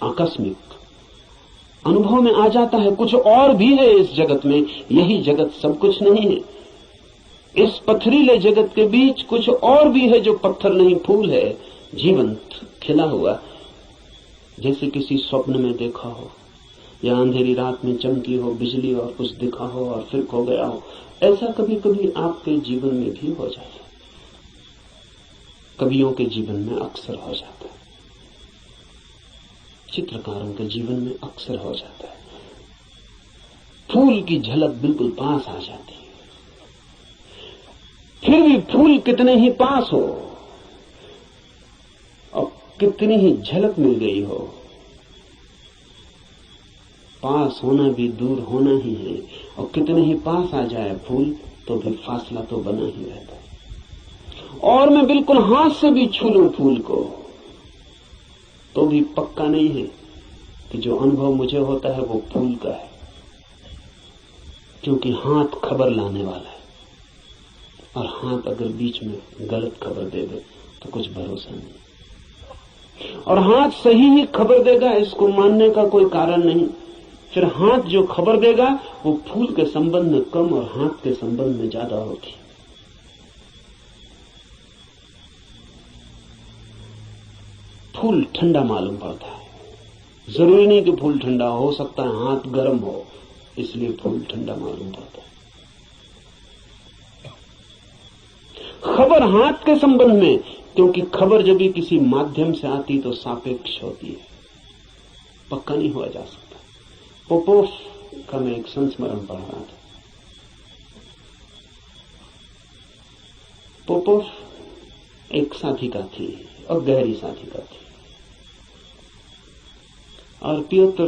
आकस्मिक अनुभव में आ जाता है। कुछ और भी है इस जगत में, यही जगत सब कुछ नहीं है। इस पथरीले जगत के बीच कुछ और भी है जो पत्थर नहीं, फूल है, जीवंत, खिला हुआ, जैसे किसी स्वप्न में देखा हो या अंधेरी रात में चमकी हो बिजली और कुछ दिखा हो और फिर खो गया हो। ऐसा कभी कभी आपके जीवन में भी हो जाता है, कवियों के जीवन में अक्सर हो जाता है, चित्रकारों के जीवन में अक्सर हो जाता है। फूल की झलक बिल्कुल पास आ जाती है। फिर भी फूल कितने ही पास हो और कितनी ही झलक मिल गई हो, पास होना भी दूर होना ही है। और कितने ही पास आ जाए फूल तो भी फासला तो बना ही रहता है। और मैं बिल्कुल हाथ से भी छू लूं फूल को तो भी पक्का नहीं है कि जो अनुभव मुझे होता है वो फूल का है, क्योंकि हाथ खबर लाने वाला है। और हाथ अगर बीच में गलत खबर दे दे तो कुछ भरोसा नहीं। और हाथ सही ही खबर देगा, इसको मानने का कोई कारण नहीं। फिर हाथ जो खबर देगा वो फूल के संबंध में कम और हाथ के संबंध में ज्यादा होगी। फूल ठंडा मालूम पड़ता है, जरूरी नहीं कि फूल ठंडा हो सकता है हाथ गर्म हो, इसलिए फूल ठंडा मालूम पड़ता है। खबर हाथ के संबंध में, क्योंकि खबर जब भी किसी माध्यम से आती तो सापेक्ष होती है, पक्का नहीं हुआ जा सकता। पोपोफ का मैं एक संस्मरण पढ़ रहा था। पोपोफ एक साधिका थी और गहरी साधिका थी, और पियोत्र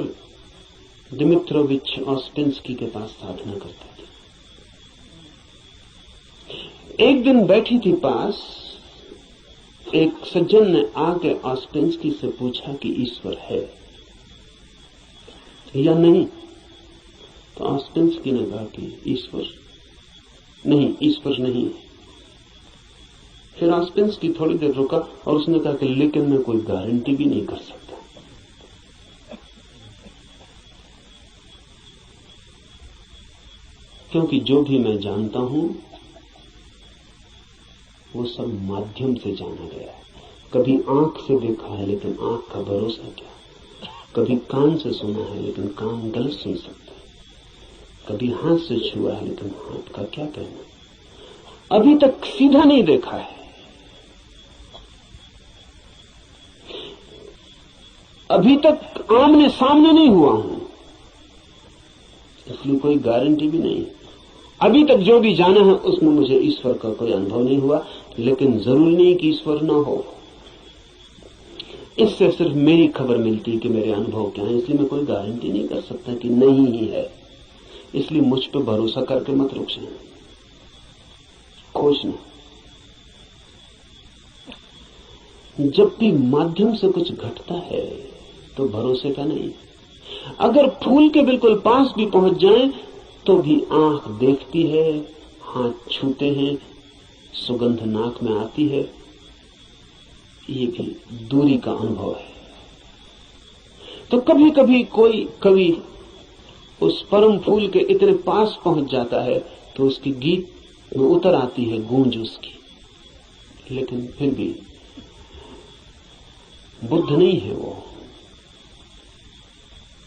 दिमित्रोविच ऑस्पेंस्की के पास साधना करता था। एक दिन बैठी थी पास, एक सज्जन ने आके ऑस्पेंस्की से पूछा कि ईश्वर है या नहीं। तो ऑस्पेंस्की ने कहा कि ईश्वर नहीं। फिर ऑस्पेंस्की थोड़ी देर रुका और उसने कहा कि लेकिन मैं कोई गारंटी भी नहीं कर सकता। क्योंकि जो भी मैं जानता हूं वो सब माध्यम से जाना गया है। कभी आंख से देखा है लेकिन आंख का भरोसा क्या, कभी कान से सुना है लेकिन कान गलत सुन सकता है, कभी हाथ से छुआ है लेकिन हाथ का क्या कहना। अभी तक सीधा नहीं देखा है, अभी तक आमने सामने नहीं हुआ हूं, इसलिए कोई गारंटी भी नहीं। अभी तक जो भी जाना है उसमें मुझे ईश्वर का कोई अनुभव नहीं हुआ, लेकिन जरूरी नहीं कि ईश्वर न हो। इससे सिर्फ मेरी खबर मिलती है कि मेरे अनुभव क्या है, इसलिए मैं कोई गारंटी नहीं कर सकता कि नहीं ही है। इसलिए मुझ पर भरोसा करके मत रुक जाना, खोजना। जब भी माध्यम से कुछ घटता है तो भरोसे का नहीं। अगर फूल के बिल्कुल पास भी पहुंच जाएं तो भी आंख देखती है, हाथ छूते हैं, सुगंध नाक में आती है, ये भी दूरी का अनुभव है। तो कभी कभी कोई कवि उस परम फूल के इतने पास पहुंच जाता है तो उसकी गीत में उतर आती है गूंज उसकी। लेकिन फिर भी बुद्ध नहीं है वो,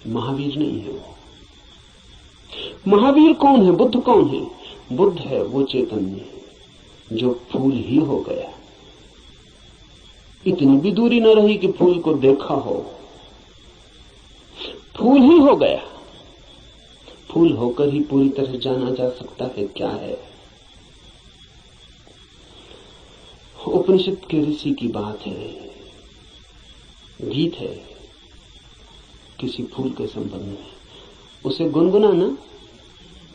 महावीर नहीं है वो। महावीर कौन है, बुद्ध कौन है? बुद्ध है वो चैतन्य जो फूल ही हो गया। इतनी भी दूरी न रही कि फूल को देखा हो, फूल ही हो गया। फूल होकर ही पूरी तरह जाना जा सकता है क्या है। उपनिषद के ऋषि की बात है, गीत है किसी फूल के संबंध में। उसे गुनगुनाना,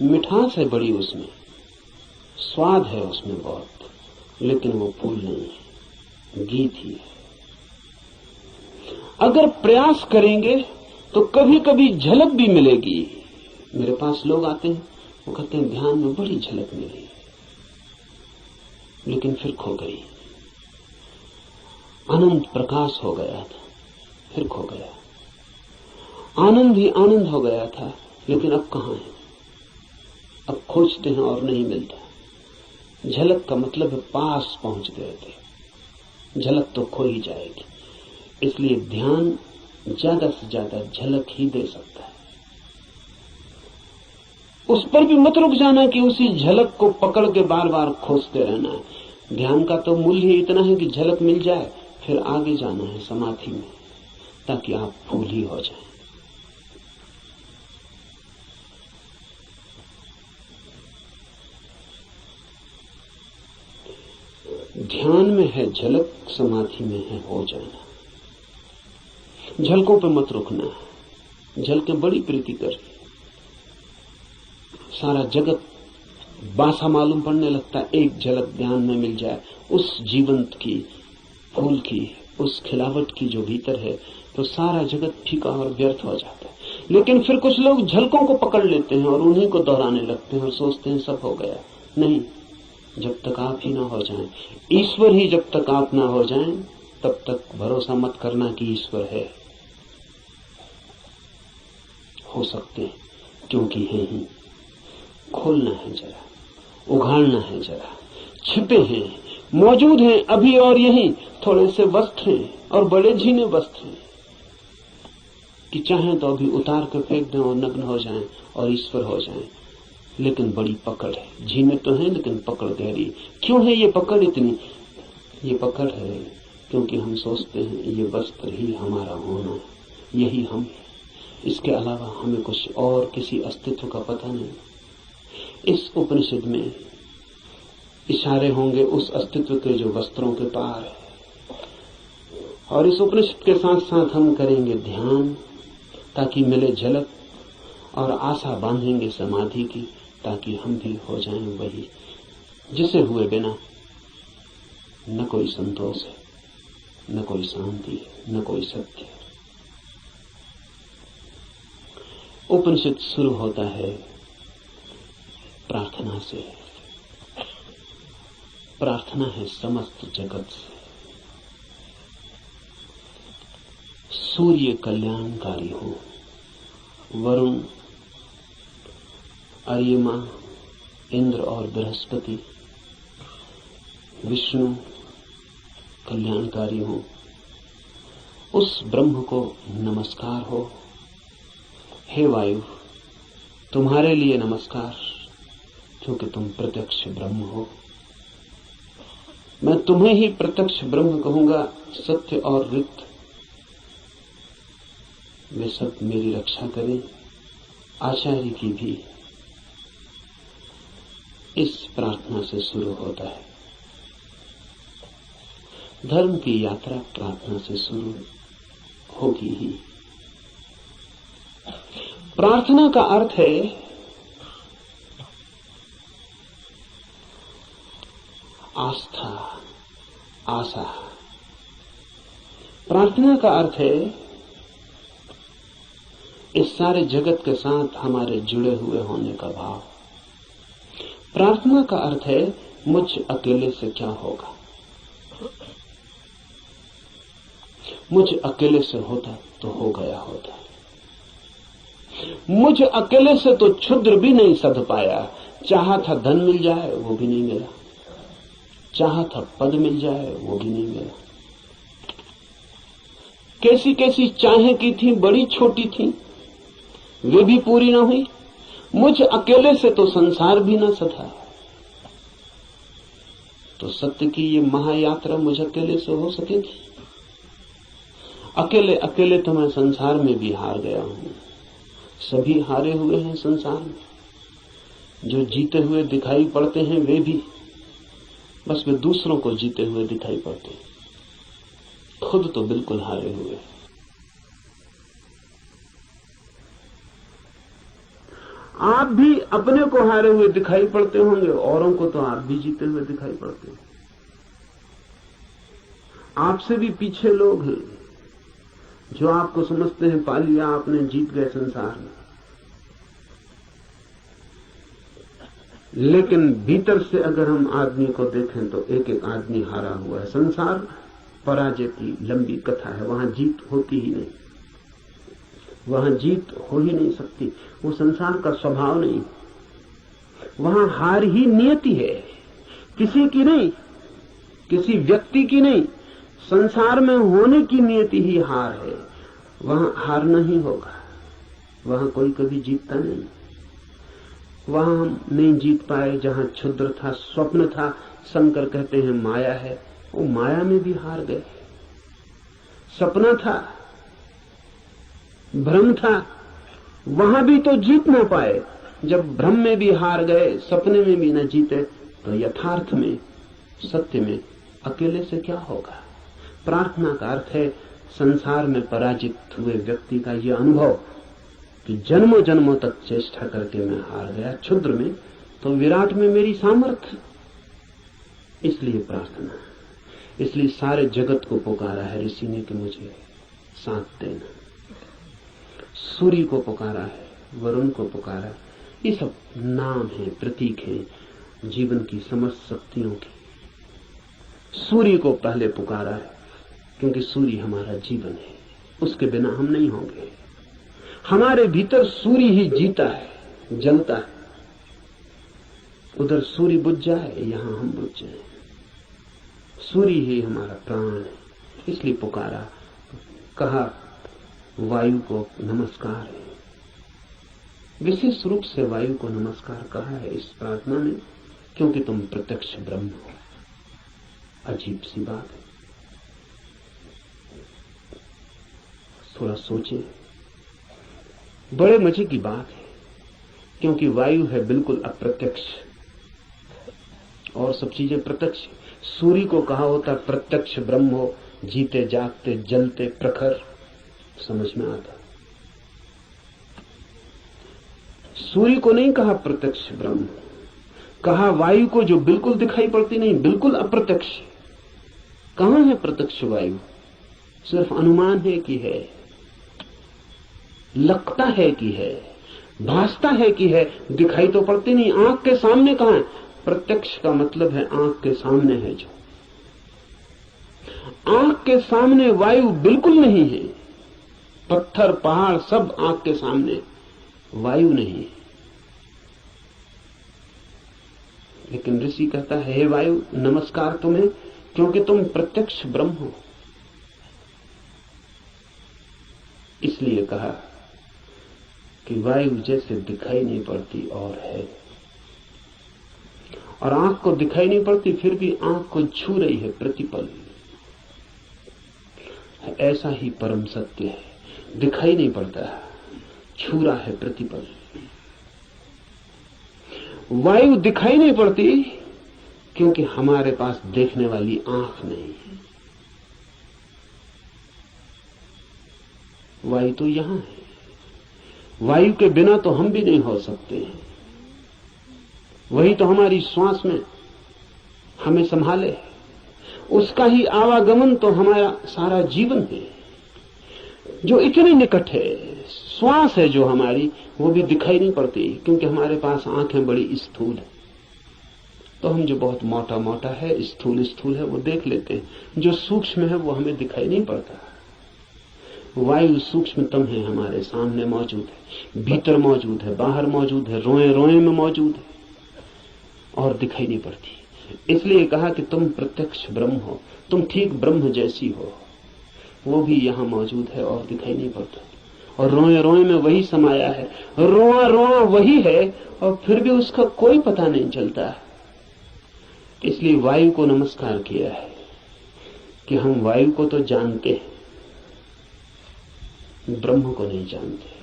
मिठास है बड़ी उसमें, स्वाद है उसमें बहुत, लेकिन वो फूल नहीं है, गीत ही है। अगर प्रयास करेंगे तो कभी कभी झलक भी मिलेगी। मेरे पास लोग आते हैं, वो कहते हैं ध्यान में बड़ी झलक मिली, लेकिन फिर खो गई। अनंत प्रकाश हो गया था, फिर खो गया। आनंद ही आनंद हो गया था, लेकिन अब कहां है? अब खोजते हैं और नहीं मिलता। झलक का मतलब है पास पहुंच गए थे, झलक तो खो ही जाएगी। इसलिए ध्यान ज्यादा से ज्यादा झलक ही दे सकता है। उस पर भी मत रुक जाना कि उसी झलक को पकड़ के बार बार खोजते रहना है। ध्यान का तो मूल्य इतना है कि झलक मिल जाए, फिर आगे जाना है समाधि में, ताकि आप फूल ही हो जाएं। ध्यान में है झलक, समाधि में है हो जाना। झलकों पे मत रुकना। झलकें बड़ी प्रीति कर, सारा जगत बासा मालूम पड़ने लगता है। एक झलक ध्यान में मिल जाए उस जीवंत की, फूल की, उस खिलावट की जो भीतर है, तो सारा जगत फीका और व्यर्थ हो जाता है। लेकिन फिर कुछ लोग झलकों को पकड़ लेते हैं और उन्हीं को दोहराने लगते हैं और सोचते हैं सब हो गया। नहीं, जब तक आप ही ना हो जाएं, ईश्वर ही जब तक आप ना हो जाएं, तब तक भरोसा मत करना कि ईश्वर है। हो सकते हैं, क्योंकि है ही। खोलना है जरा, उघाड़ना है जरा। छिपे हैं, मौजूद हैं अभी और यहीं। थोड़े से वस्त्र हैं और बड़े झीने वस्त्र हैं कि चाहें तो अभी उतार कर फेंक दें और नग्न हो जाएं और ईश्वर हो जाएं। लेकिन बड़ी पकड़ है। झीने तो हैं लेकिन पकड़ गहरी। क्यों है ये पकड़ इतनी? ये पकड़ है क्योंकि हम सोचते हैं ये वस्त्र ही हमारा होना है, यही हम है। इसके अलावा हमें कुछ और किसी अस्तित्व का पता नहीं। इस उपनिषद में इशारे होंगे उस अस्तित्व के जो वस्त्रों के पार है। और इस उपनिषद के साथ साथ हम करेंगे ध्यान ताकि मिले झलक, और आशा बांधेंगे समाधि की ताकि हम भी हो जाएं वही जिसे हुए बिना न कोई संतोष है, न कोई शांति है, न कोई सत्य है। उपनिषद शुरू होता है प्रार्थना से। प्रार्थना है समस्त जगत से। सूर्य कल्याणकारी हो, वरुण, अर्यमा, इंद्र और बृहस्पति, विष्णु कल्याणकारी हो, उस ब्रह्म को नमस्कार हो। हे वायु, तुम्हारे लिए नमस्कार, क्योंकि तुम प्रत्यक्ष ब्रह्म हो। मैं तुम्हें ही प्रत्यक्ष ब्रह्म कहूंगा। सत्य और रिक्त वे सब मेरी रक्षा करें, आचार्य की भी। इस प्रार्थना से शुरू होता है। धर्म की यात्रा प्रार्थना से शुरू होगी ही। प्रार्थना का अर्थ है आस्था, आशा। प्रार्थना का अर्थ है इस सारे जगत के साथ हमारे जुड़े हुए होने का भाव। प्रार्थना का अर्थ है मुझ अकेले से क्या होगा। मुझ अकेले से होता तो हो गया होता। मुझ अकेले से तो क्षुद्र भी नहीं सध पाया, चाहा था धन मिल जाए, वो भी नहीं मिला। चाहा था पद मिल जाए, वो भी नहीं मिला। कैसी कैसी चाहें की थी, बड़ी छोटी थी, वे भी पूरी ना हुई। मुझ अकेले से तो संसार भी ना सधा। तो सत्य की ये महायात्रा मुझ अकेले से हो सकेगी? अकेले अकेले तो मैं संसार में भी हार गया हूं। सभी हारे हुए हैं संसार में। जो जीते हुए दिखाई पड़ते हैं वे भी, बस वे दूसरों को जीते हुए दिखाई पड़ते हैं, खुद तो बिल्कुल हारे हुए हैं। आप भी अपने को हारे हुए दिखाई पड़ते होंगे, औरों को तो आप भी जीते हुए दिखाई पड़ते हैं। आपसे भी पीछे लोग हैं जो आपको समझते हैं पा लिया आपने, जीत गए संसार में। लेकिन भीतर से अगर हम आदमी को देखें तो एक एक आदमी हारा हुआ है। संसार पराजय की लंबी कथा है, वहां जीत होती ही नहीं, वहां जीत हो ही नहीं सकती। वो संसार का स्वभाव नहीं, वहां हार ही नियति है, किसी की नहीं, किसी व्यक्ति की नहीं। संसार में होने की नियति ही हार है, वहां हारना ही होगा। वहां कोई कभी जीतता नहीं। वहां हम नहीं जीत पाए जहां क्षुद्र था, स्वप्न था। शंकर कहते हैं माया है, वो माया में भी हार गए। सपना था, भ्रम था, वहां भी तो जीत ना पाए। जब भ्रम में भी हार गए, सपने में भी न जीते, तो यथार्थ में, सत्य में अकेले से क्या होगा? प्रार्थना का अर्थ है संसार में पराजित हुए व्यक्ति का यह अनुभव कि जन्मों जन्मों तक चेष्टा करके मैं हार गया। क्षुद्र में तो विराट में मेरी सामर्थ्य। इसलिए प्रार्थना, इसलिए सारे जगत को पुकारा है ऋषि ने कि मुझे साथ देना। सूर्य को पुकारा है, वरुण को पुकारा। ये सब नाम है, प्रतीक है जीवन की समस्त शक्तियों की। सूर्य को पहले पुकारा है क्योंकि सूर्य हमारा जीवन है, उसके बिना हम नहीं होंगे। हमारे भीतर सूर्य ही जीता है, जलता है। उधर सूर्य बुझ जाए, यहां हम बुझ जाए। सूर्य ही हमारा प्राण है, इसलिए पुकारा। कहा वायु को नमस्कार है, विशेष रूप से वायु को नमस्कार कहा है इस प्रार्थना में, क्योंकि तुम प्रत्यक्ष ब्रह्म हो। अजीब सी बात है, थोड़ा सोचें। बड़े मजे की बात है, क्योंकि वायु है बिल्कुल अप्रत्यक्ष और सब चीजें प्रत्यक्ष। सूर्य को कहा होता प्रत्यक्ष ब्रह्म हो, जीते जागते जलते प्रखर, समझ में आता। सूर्य को नहीं कहा प्रत्यक्ष ब्रह्म, कहा वायु को जो बिल्कुल दिखाई पड़ती नहीं, बिल्कुल अप्रत्यक्ष। कहां है प्रत्यक्ष वायु? सिर्फ अनुमान है कि है, लगता है कि है, भासता है कि है, दिखाई तो पड़ती नहीं। आंख के सामने कहां है? प्रत्यक्ष का मतलब है आंख के सामने है। जो आंख के सामने वायु बिल्कुल नहीं है, पत्थर पहाड़ सब आंख के सामने, वायु नहीं। लेकिन ऋषि कहता है हे वायु नमस्कार तुम्हें, क्योंकि तुम प्रत्यक्ष ब्रह्म हो। इसलिए कहा कि वायु जैसे दिखाई नहीं पड़ती और है, और आंख को दिखाई नहीं पड़ती फिर भी आंख को छू रही है प्रतिपल। ऐसा ही परम सत्य है, दिखाई नहीं पड़ता, छू रहा है प्रतिपल। वायु दिखाई नहीं पड़ती क्योंकि हमारे पास देखने वाली आंख नहीं है। वायु तो यहां है, वायु के बिना तो हम भी नहीं हो सकते हैं। वही तो हमारी श्वास में हमें संभाले, उसका ही आवागमन तो हमारा सारा जीवन है, जो इतने निकट है। श्वास है जो हमारी, वो भी दिखाई नहीं पड़ती क्योंकि हमारे पास आंखें बड़ी स्थूल है। तो हम जो बहुत मोटा मोटा है, स्थूल स्थूल है, वो देख लेते हैं। जो सूक्ष्म है वो हमें दिखाई नहीं पड़ता। वायु सूक्ष्मतम है, हमारे सामने मौजूद है, भीतर मौजूद है, बाहर मौजूद है, रोए रोए में मौजूद है। और दिखाई नहीं पड़ती। इसलिए कहा कि तुम प्रत्यक्ष ब्रह्म हो, तुम ठीक ब्रह्म जैसी हो। वो भी यहां मौजूद है और दिखाई नहीं पड़ता, और रोए रोए में वही समाया है, रोआ रोआ वही है, और फिर भी उसका कोई पता नहीं चलता। इसलिए वायु को नमस्कार किया है कि हम वायु को तो जानते हैं, ब्रह्म को नहीं जानते।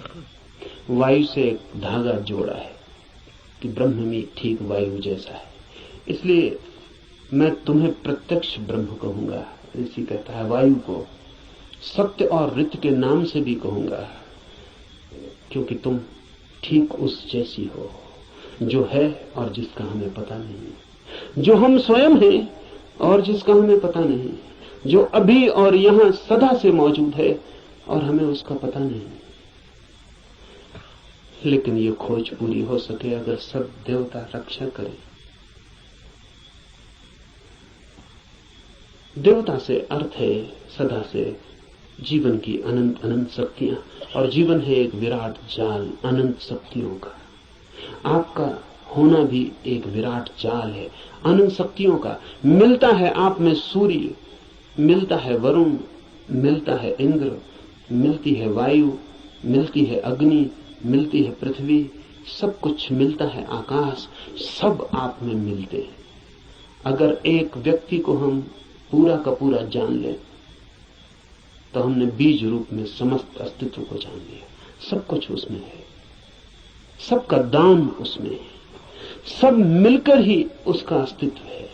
वायु से एक धागा जोड़ा है कि ब्रह्म भी ठीक वायु जैसा है। इसलिए मैं तुम्हें प्रत्यक्ष ब्रह्म कहूंगा। ऋषि कहता है वायु को सत्य और ऋत के नाम से भी कहूंगा, क्योंकि तुम ठीक उस जैसी हो जो है और जिसका हमें पता नहीं, जो हम स्वयं हैं और जिसका हमें पता नहीं, जो अभी और यहां सदा से मौजूद है और हमें उसका पता नहीं। लेकिन ये खोज पूरी हो सके अगर सब देवता रक्षा करें। देवता से अर्थ है सदा से जीवन की अनंत अनंत शक्तियां, और जीवन है एक विराट जाल अनंत शक्तियों का। आपका होना भी एक विराट जाल है अनंत शक्तियों का। मिलता है आप में सूर्य, मिलता है वरुण, मिलता है इंद्र, मिलती है वायु, मिलती है अग्नि, मिलती है पृथ्वी, सब कुछ मिलता है आकाश, सब आप में मिलते हैं। अगर एक व्यक्ति को हम पूरा का पूरा जान लें तो हमने बीज रूप में समस्त अस्तित्व को जान लिया। सब कुछ उसमें है, सबका दान उसमें है, सब मिलकर ही उसका अस्तित्व है।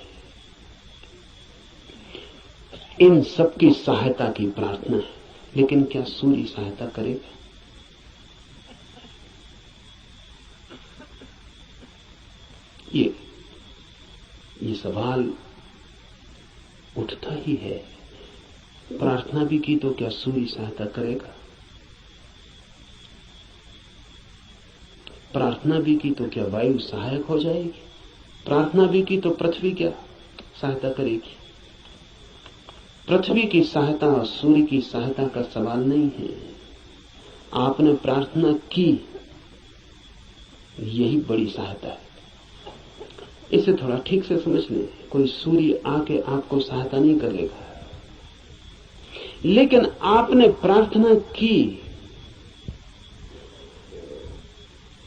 इन सब की सहायता की प्रार्थना है, लेकिन क्या सूर्य सहायता करेगा? ये सवाल उठता ही है। प्रार्थना भी की तो क्या सूर्य सहायता करेगा? प्रार्थना भी की तो क्या वायु सहायक हो जाएगी? प्रार्थना भी की तो पृथ्वी क्या सहायता करेगी? पृथ्वी की सहायता और सूर्य की सहायता का सवाल नहीं है। आपने प्रार्थना की, यही बड़ी सहायता है। इसे थोड़ा ठीक से समझ लें। कोई सूर्य आके आपको सहायता नहीं करेगा, लेकिन आपने प्रार्थना की,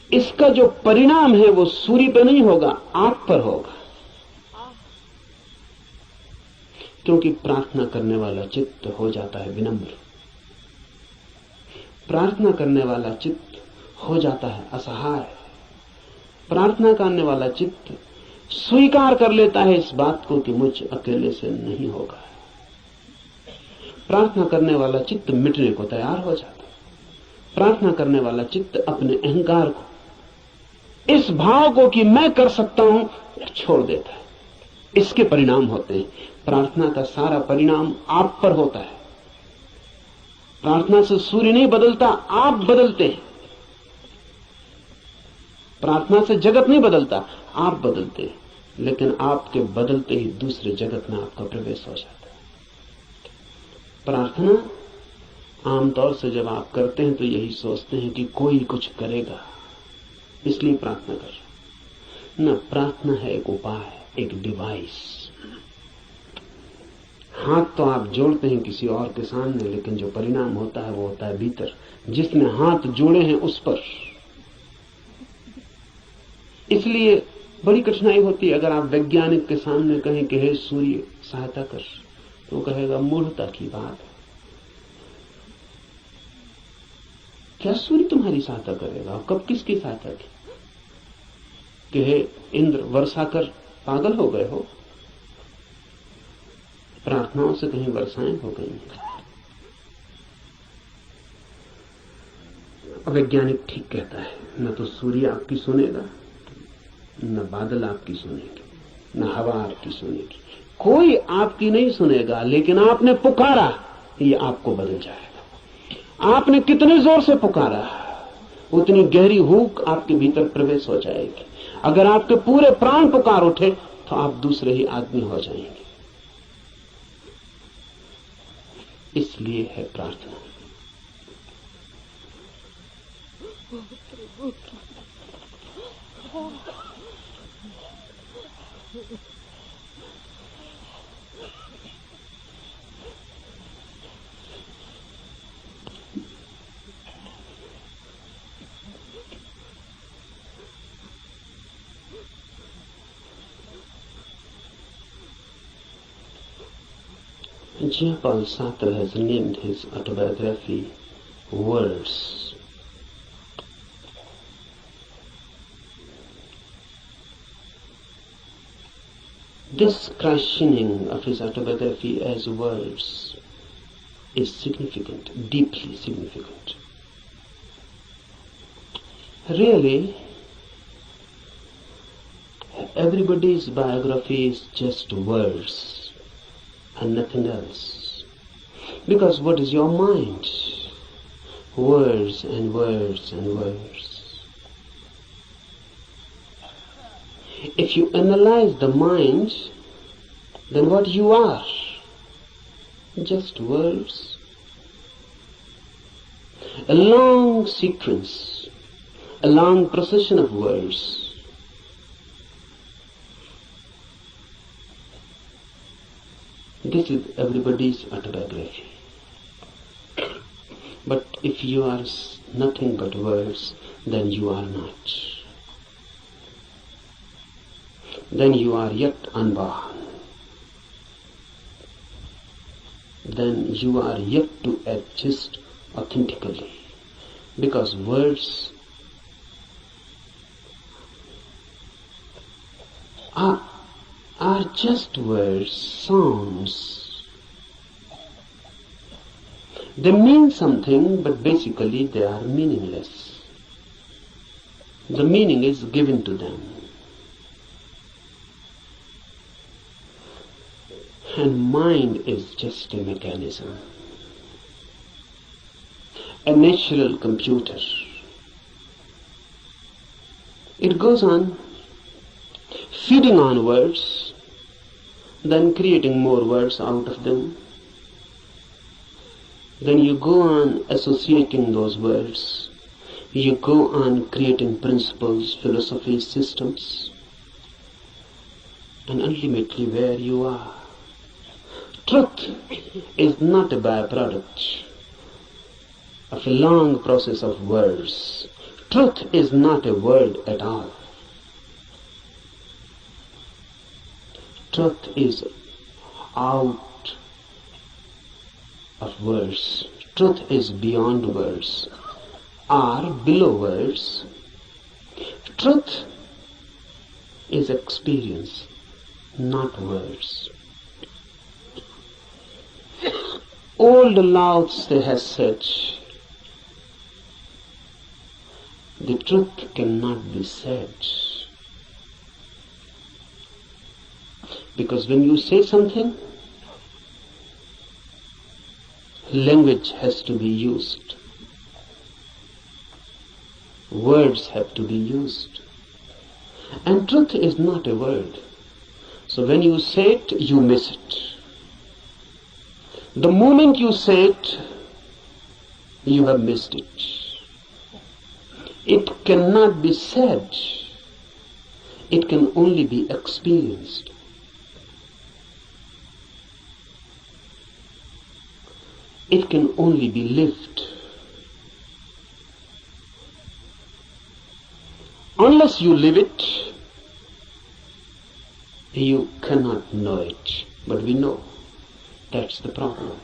इसका जो परिणाम है वो सूर्य पर नहीं होगा, आप पर होगा। क्योंकि प्रार्थना करने वाला चित्त हो जाता है विनम्र, प्रार्थना करने वाला चित्त हो जाता है असहाय, प्रार्थना करने वाला चित्त स्वीकार कर लेता है इस बात को कि मुझ अकेले से नहीं होगा। प्रार्थना करने वाला चित्त मिटने को तैयार हो जाता है। प्रार्थना करने वाला चित्त अपने अहंकार को, इस भाव को कि मैं कर सकता हूं, छोड़ देता है। इसके परिणाम होते हैं। प्रार्थना का सारा परिणाम आप पर होता है। प्रार्थना से सूर्य नहीं बदलता, आप बदलते हैं। प्रार्थना से जगत नहीं बदलता, आप बदलते हैं। लेकिन आपके बदलते ही दूसरे जगत में आपका प्रवेश हो जाता है। प्रार्थना आमतौर से जब आप करते हैं तो यही सोचते हैं कि कोई कुछ करेगा, इसलिए प्रार्थना कर रहे। न, प्रार्थना है एक उपाय, एक डिवाइस। हाथ तो आप जोड़ते हैं किसी और के सामने, लेकिन जो परिणाम होता है वो होता है भीतर, जिसने हाथ जोड़े हैं उस पर। इसलिए बड़ी कठिनाई होती है अगर आप वैज्ञानिक के सामने कहें कि हे सूर्य सहायता कर, तो कहेगा मूर्खता की बात है। क्या सूर्य तुम्हारी सहायता करेगा? कब किसकी सहायता की? कि हे इंद्र वर्षा कर, पागल हो गए हो? प्रार्थनाओं से कहीं वर्षाएं हो गई हैं। वैज्ञानिक ठीक कहता है, न तो सूर्य आपकी सुनेगा, न बादल आपकी सुनेगी, न हवा आपकी सुनेगी, कोई आपकी नहीं सुनेगा। लेकिन आपने पुकारा, ये आपको बदल जाएगा। आपने कितने जोर से पुकारा, उतनी गहरी हूक आपके भीतर प्रवेश हो जाएगी। अगर आपके पूरे प्राण पुकार उठे तो आप दूसरे ही आदमी हो जाएंगे। इसलिए है प्रार्थना। Jean-Paul Sartre has named his autobiography Words. This christening of his autobiography as Words is significant, deeply significant. Really, everybody's biography is just words and nothing else. Because what is your mind? Words and words and words. If you analyze the mind, then what you are? Just words. A long sequence, a long procession of words. This is everybody's autobiography. But if you are nothing but words, then you are not. Then you are yet unborn. Then you are yet to exist authentically. Because words are just words, sounds. They mean something, but basically they are meaningless. The meaning is given to them. And mind is just a mechanism, a natural computer. It goes on feeding on words, then creating more words out of them. Then you go on associating those words. You go on creating principles, philosophies, systems. And ultimately where you are. Truth is not a byproduct of a long process of words. Truth is not a word at all. Truth is out of words. Truth is beyond words, or below words. Truth is experience, not words. Old Lao Tse has said, the truth cannot be said. Because when you say something, language has to be used. Words have to be used. And truth is not a word. So when you say it, you miss it. The moment you say it, you have missed it. It cannot be said. It can only be experienced. It can only be lived. Unless you live it, you cannot know it. But we know. That's the problem.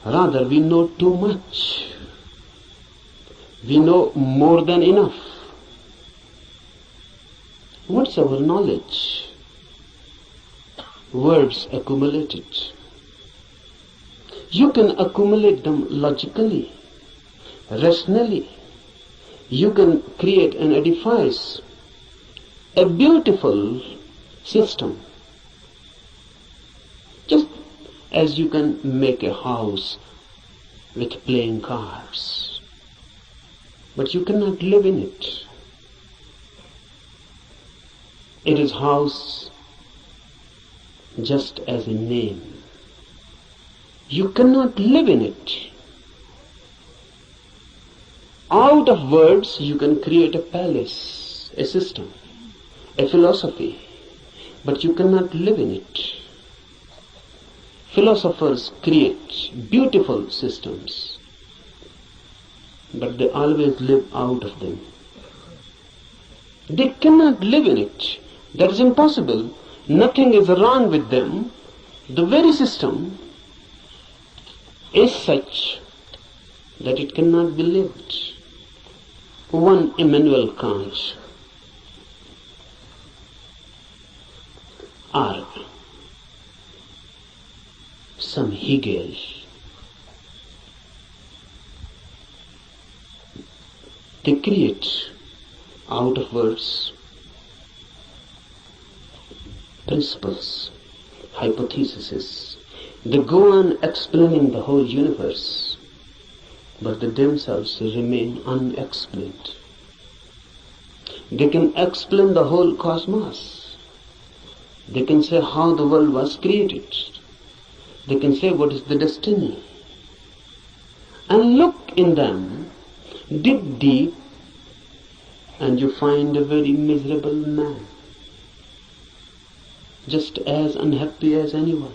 Rather, we know too much. We know more than enough. What's our knowledge? Words accumulated. You can accumulate them logically, rationally. You can create and edifice a beautiful system. Just as you can make a house with playing cards. But you cannot live in it. It is house just as a name. You cannot live in it. Out of words you can create a palace, a system, a philosophy. but you cannot live in it. Philosophers create beautiful systems, but they always live out of them. They cannot live in it. That is impossible. Nothing is wrong with them. The very system is such that it cannot be lived. One Immanuel Kant, or some Hegel, they create out of words principles, hypotheses. They go on explaining the whole universe, but they themselves remain unexplained. They can explain the whole cosmos. They can say how the world was created. They can say what is the destiny. And look in them, dig deep, and you find a very miserable man, just as unhappy as anyone,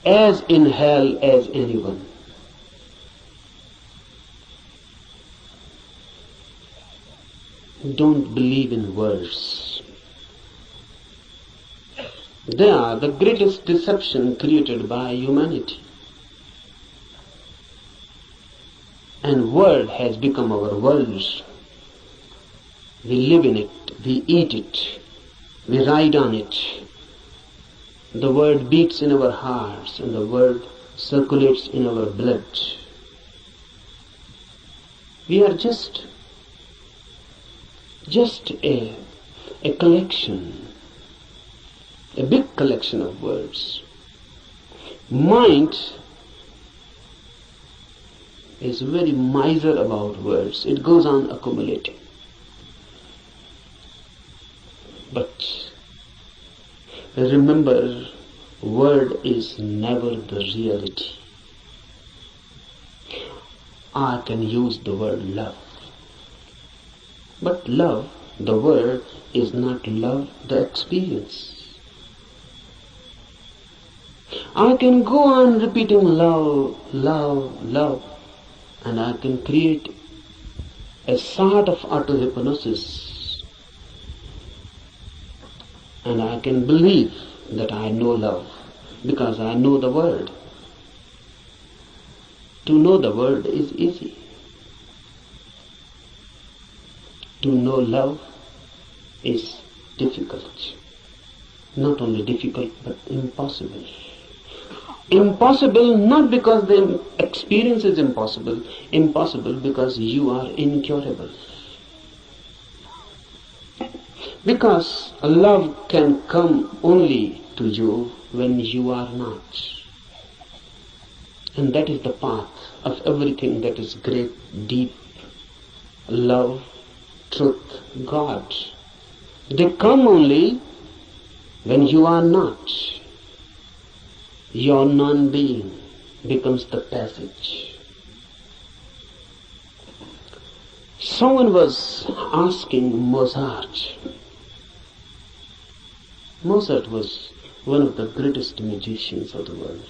as in hell as anyone. Don't believe in words. They are the greatest deception created by humanity. And word has become our world. We live in it, we eat it, we ride on it. The word beats in our hearts and the word circulates in our blood. We are just a collection, a big collection of words. Mind is very miser about words. It goes on accumulating. But remember, word is never the reality. I can use the word love. But love, the word, is not love, the experience. I can go on repeating love, love, love, and I can create a sort of auto-hypnosis, and I can believe that I know love because I know the word. To know the word is easy. To know love is difficult. Not only difficult, but impossible. Impossible not because the experience is impossible. Impossible because you are incurable. Because love can come only to you when you are not. And that is the path of everything that is great, deep. Love, truth, God. They come only when you are not. Your non-being becomes the passage. Someone was asking Mozart. Mozart was one of the greatest magicians of the world.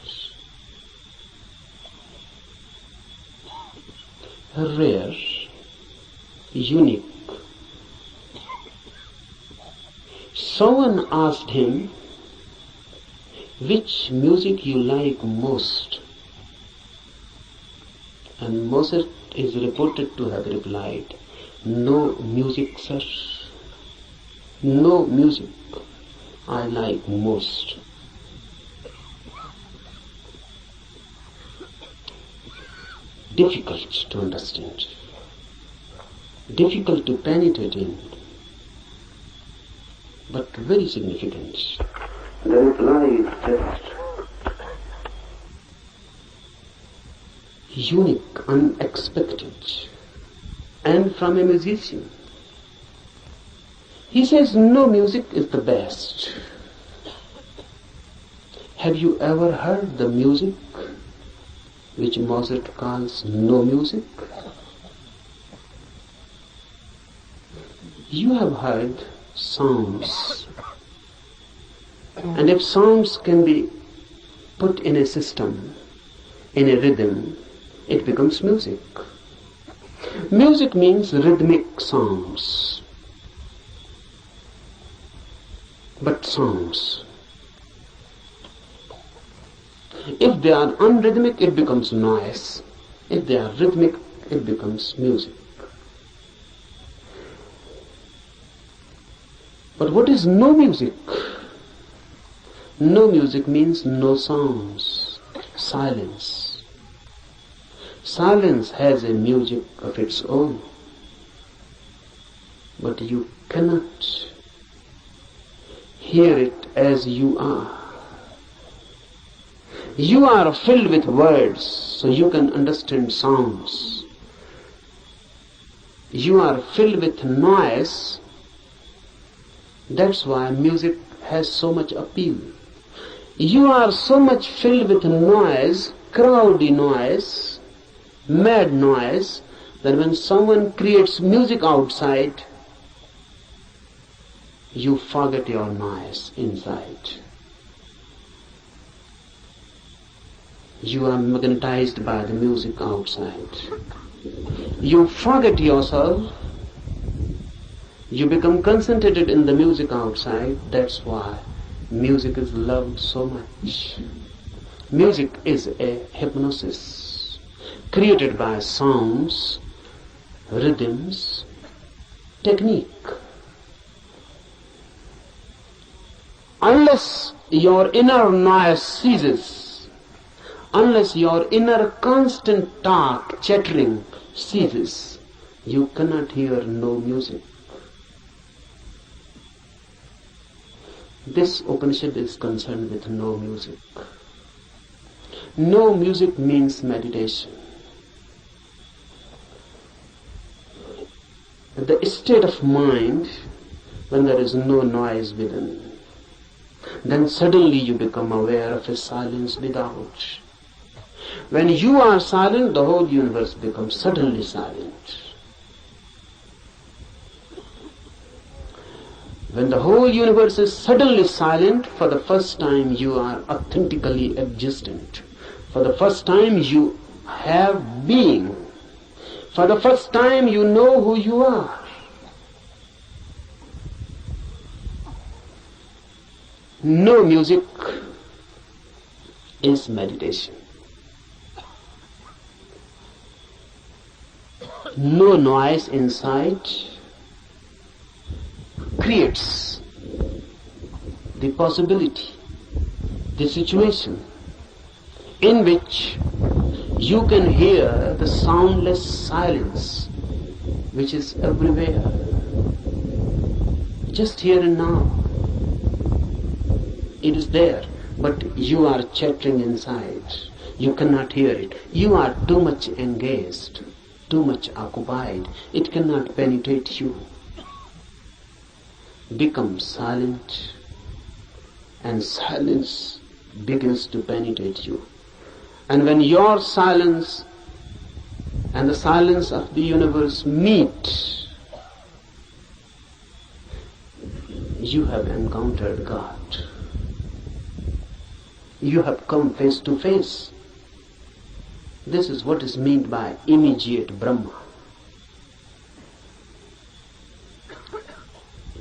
Rare, unique. Someone asked him, which music you like most? And Mozart is reported to have replied, no music, sir. No music I like most. Difficult to understand. Difficult to penetrate in. But very significant. The reply is just unique, unexpected, and from a musician. He says no music is the best. Have you ever heard the music which Mozart calls no music? You have heard sounds. And if sounds can be put in a system, in a rhythm, it becomes music. Music means rhythmic sounds. But sounds. If they are unrhythmic, it becomes noise. If they are rhythmic, it becomes music. But what is no music? No music means no sounds. Silence. Silence has a music of its own. But you cannot hear it as you are. You are filled with words, so you can understand sounds. You are filled with noise. That's why music has so much appeal. You are so much filled with noise, crowdy noise, mad noise, that when someone creates music outside, you forget your noise inside. You are magnetized by the music outside. You forget yourself. You become concentrated in the music outside. That's why music is loved so much. Music is a hypnosis created by sounds, rhythms, technique. Unless your inner noise ceases, unless your inner constant talk, chattering ceases, you cannot hear no music. This Upanishad is concerned with no music. No music means meditation. The state of mind when there is no noise within, then suddenly you become aware of a silence without. When you are silent, the whole universe becomes suddenly silent. When the whole universe is suddenly silent, for the first time you are authentically existent. For the first time you have being. For the first time you know who you are. No music is meditation. No noise inside creates the possibility, the situation in which you can hear the soundless silence which is everywhere, just here and now. It is there, but you are chattering inside. You cannot hear it. You are too much engaged, too much occupied. It cannot penetrate you. Become silent, and silence begins to penetrate you. And when your silence and the silence of the universe meet, you have encountered God. You have come face to face. This is what is meant by immediate Brahma.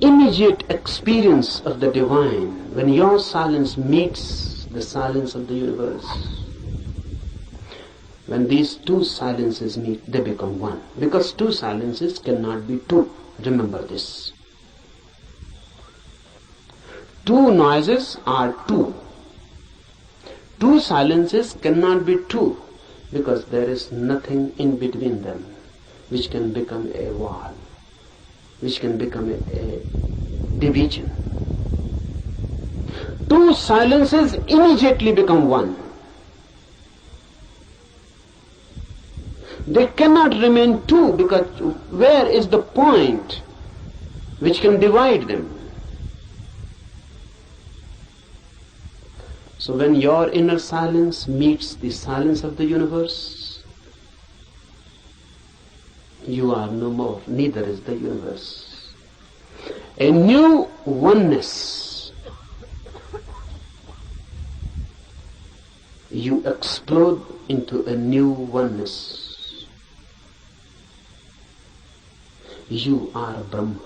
Immediate experience of the divine, when your silence meets the silence of the universe. When these two silences meet, they become one. Because two silences cannot be two. Remember this. Two noises are two. Two silences cannot be two, because there is nothing in between them which can become a wall, which can become a division. Two silences immediately become one. They cannot remain two, because where is the point which can divide them? So when your inner silence meets the silence of the universe, you are no more, neither is the universe. a new oneness. You explode into a new oneness. You are Brahma,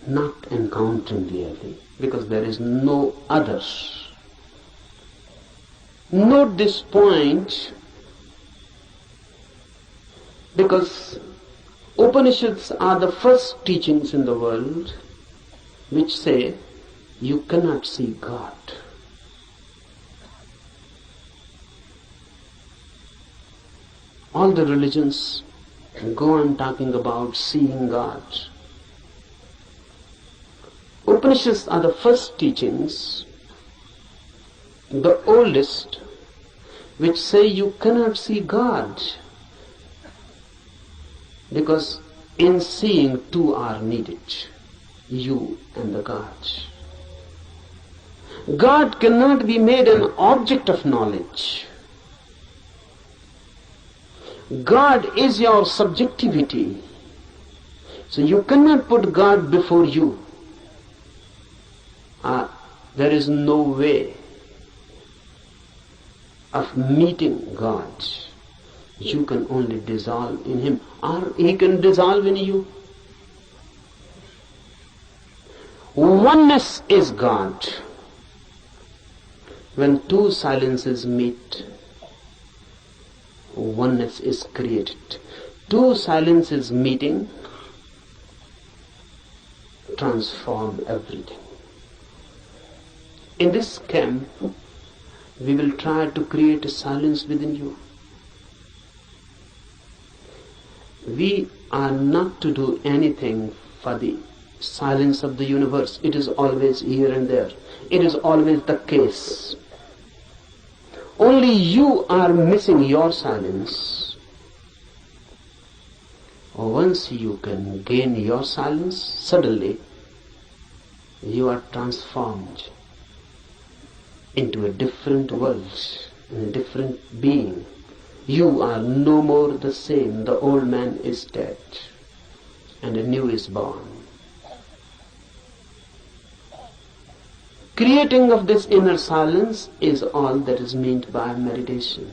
not encountering really, because there is no other. Note this point, because Upanishads are the first teachings in the world which say you cannot see God. All the religions go on talking about seeing God. Upanishads are the first teachings, the oldest, which say you cannot see God, because in seeing two are needed, you and the God. God cannot be made an object of knowledge. God is your subjectivity. So you cannot put God before you. There is no way of meeting God. You can only dissolve in Him, or He can dissolve in you. Oneness is God. When two silences meet, oneness is created. Two silences meeting transform everything. In this camp, we will try to create a silence within you. We are not to do anything for the silence of the universe. It is always here and there. It is always the case. Only you are missing your silence. Once you can gain your silence, suddenly you are transformed into a different world, in a different being. You are no more the same. The old man is dead and a new is born. Creating of this inner silence is all that is meant by meditation.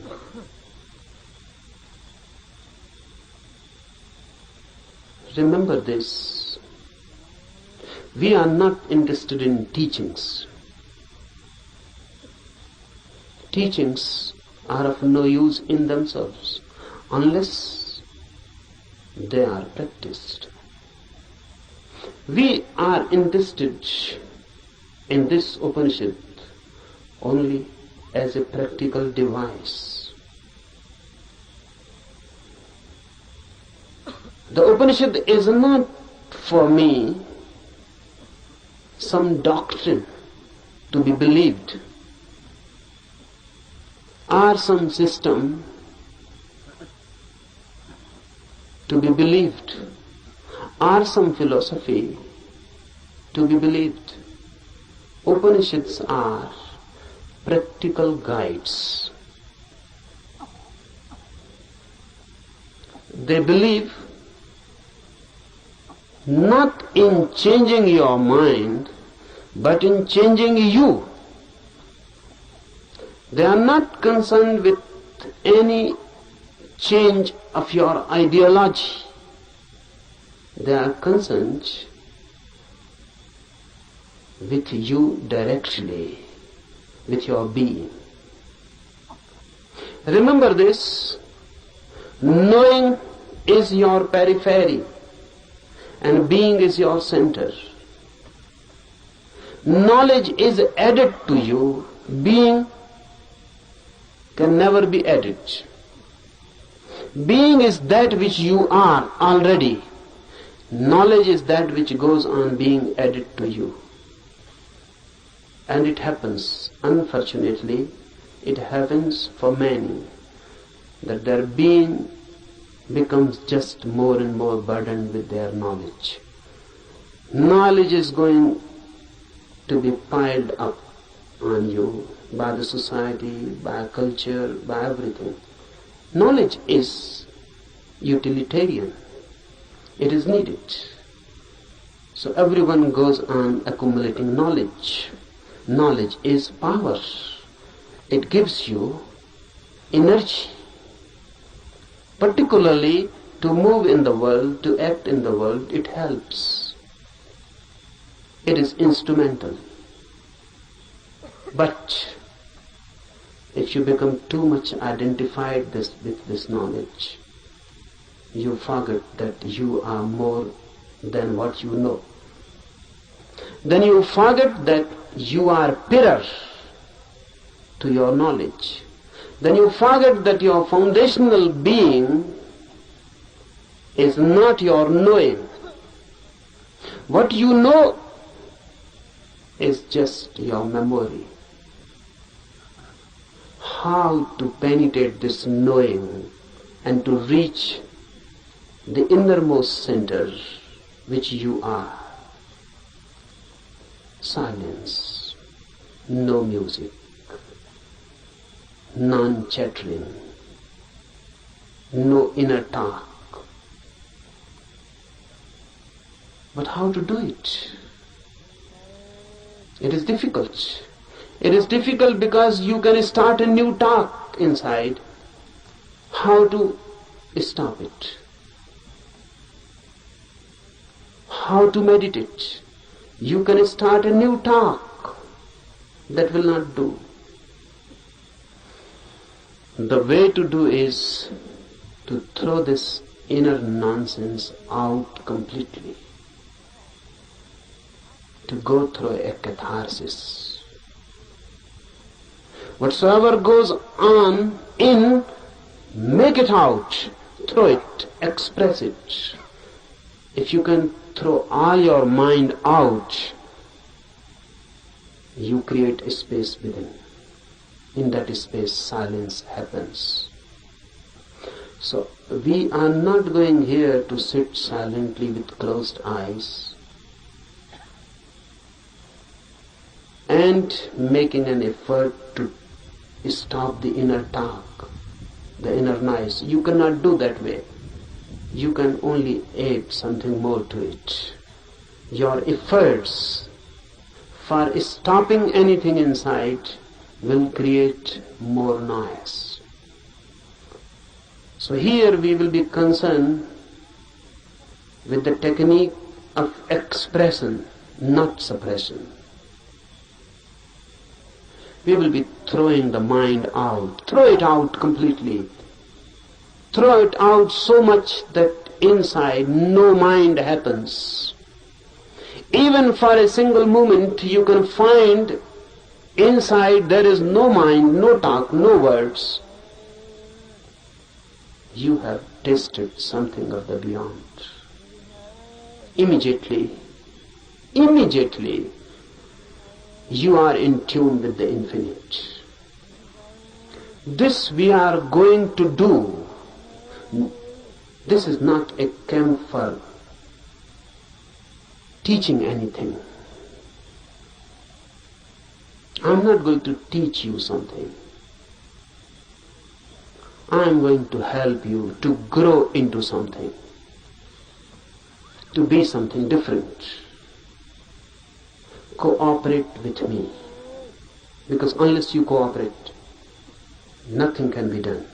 Remember this. We are not interested in teachings. Teachings are of no use in themselves unless they are practiced. We are interested in this Upanishad only as a practical device. The Upanishad is not for me some doctrine to be believed, or some system to be believed, or some philosophy to be believed. Upanishads are practical guides. They believe not in changing your mind, but in changing you. They are not concerned with any change of your ideology. They are concerned with you directly, with your being. Remember this, knowing is your periphery and being is your center. Knowledge is added to you, being can never be added. Being is that which you are already. Knowledge is that which goes on being added to you. And it happens, unfortunately, it happens for many, that their being becomes just more and more burdened with their knowledge. Knowledge is going to be piled up on you by the society, by culture, by everything. Knowledge is utilitarian. It is needed. So everyone goes on accumulating knowledge. Knowledge is power. It gives you energy, particularly to move in the world, to act in the world. It helps. It is instrumental. But if you become too much identified with this knowledge, you forget that you are more than what you know. Then you forget that you are mirror to your knowledge. Then you forget that your foundational being is not your knowing. What you know is just your memory. How to penetrate this knowing and to reach the innermost center which you are. Silence, no music, non-chattering, no inner talk. But how to do it? It is difficult. It is difficult because you can start a new talk inside. How to stop it? How to meditate? You can start a new talk. That will not do. The way to do is to throw this inner nonsense out completely. To go through a catharsis. Whatsoever goes on in, make it out, throw it, express it. If you can throw all your mind out, you create a space within. In that space, silence happens. So, we are not going here to sit silently with closed eyes and making an effort to stop the inner talk, the inner noise. You cannot do that way. You can only add something more to it. Your efforts for stopping anything inside will create more noise. So here we will be concerned with the technique of expression, not suppression. We will be throwing the mind out. Throw it out completely. Throw it out so much that inside no mind happens. Even for a single moment you can find inside there is no mind, no talk, no words. You have tasted something of the beyond. Immediately, you are in tune with the infinite. This we are going to do. This is not a camp for teaching anything. I'm not going to teach you something. I'm going to help you to grow into something, to be something different. Cooperate with me, because unless you cooperate, nothing can be done.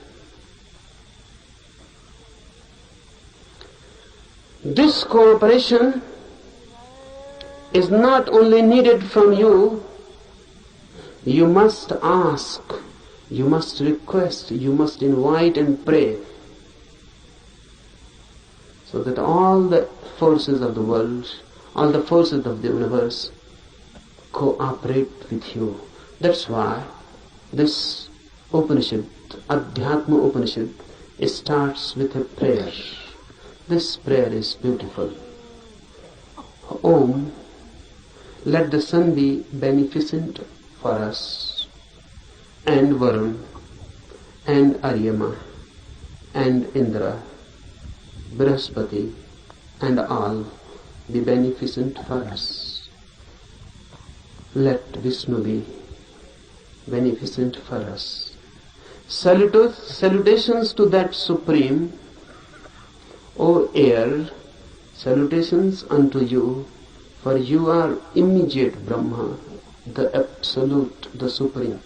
This cooperation is not only needed from you, you must ask, you must request, you must invite and pray, so that all the forces of the world, all the forces of the universe cooperate with you. That's why this Upanishad, Adhyatma Upanishad, starts with a prayer. This prayer is beautiful. Om, let the sun be beneficent for us, and Varun, and Aryama, and Indra, Brihaspati, and all be beneficent for us. Let Vishnu be beneficent for us. Salutations to that Supreme, O air, salutations unto you, For you are immediate Brahma, the Absolute, the Supreme.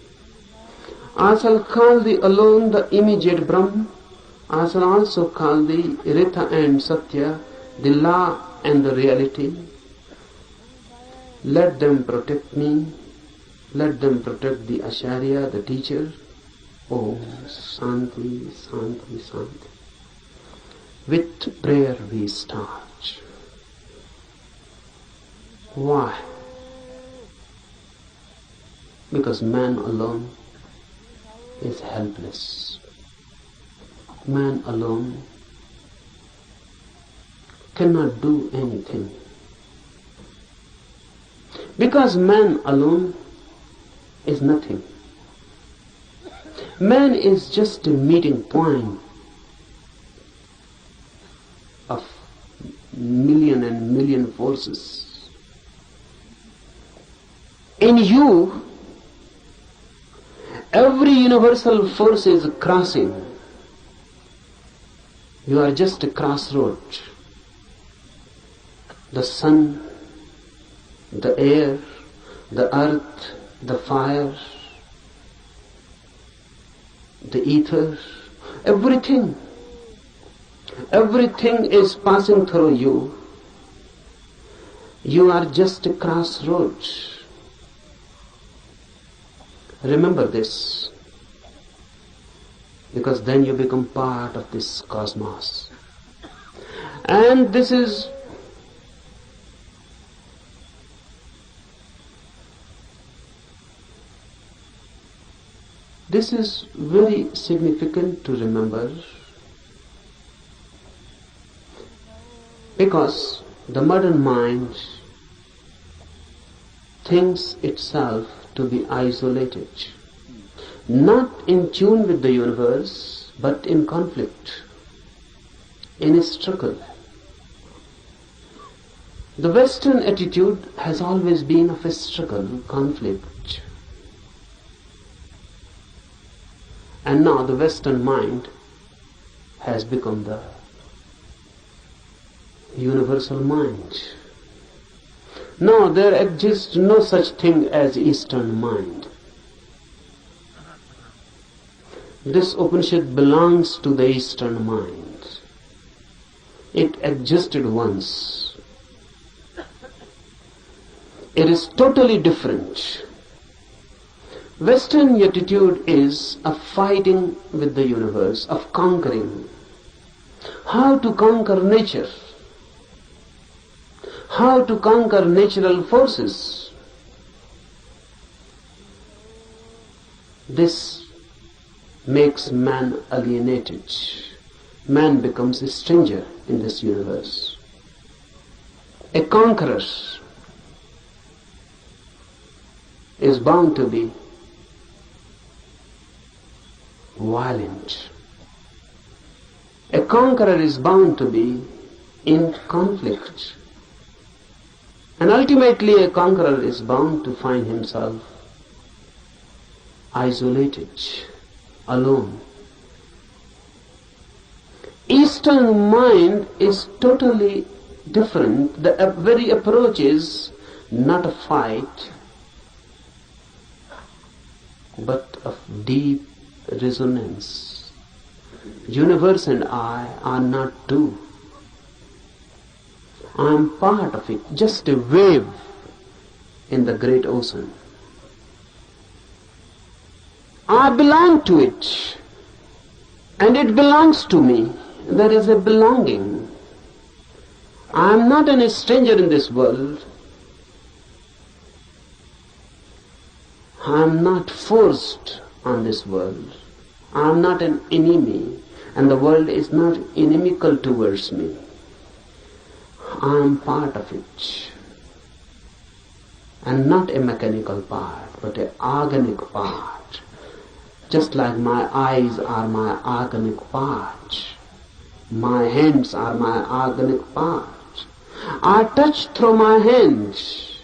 I shall call thee alone the immediate Brahma. I shall also call thee Ritha and Satya, the law and the reality. Let them protect me. Let them protect the Acharya, the teacher. Om Shanti, Shanti, Shanti. With prayer we start. Why? Because man alone is helpless. Man alone cannot do anything. Because man alone is nothing. Man is just a meeting point of million and million forces. In you, every universal force is crossing. You are just a crossroad. The sun, the air, the earth, the fire, the ether, everything is passing through you. You are just a crossroad. Remember this, because then you become part of this cosmos. And this is very significant to remember, because the modern mind thinks itself to be isolated, not in tune with the universe, but in conflict, in a struggle. The Western attitude has always been of a struggle, conflict. And now the Western mind has become the universal mind. No, there exists no such thing as Eastern mind. This Upanishad belongs to the Eastern mind. It existed once. It is totally different. Western attitude is of fighting with the universe, of conquering. How to conquer nature? How to conquer natural forces? This makes man alienated. Man becomes a stranger in this universe. A conqueror is bound to be violent. A conqueror is bound to be in conflict. And ultimately a conqueror is bound to find himself isolated, alone. Eastern mind is totally different. The very approach is not a fight, but of deep resonance. Universe and I are not two. I am part of it, just a wave in the great ocean. I belong to it, and it belongs to me. There is a belonging. I am not a stranger in this world. I am not forced on this world. I am not an enemy, and the world is not inimical towards me. I am part of it, and not a mechanical part, but an organic part. Just like my eyes are my organic part, my hands are my organic part. I touch through my hands,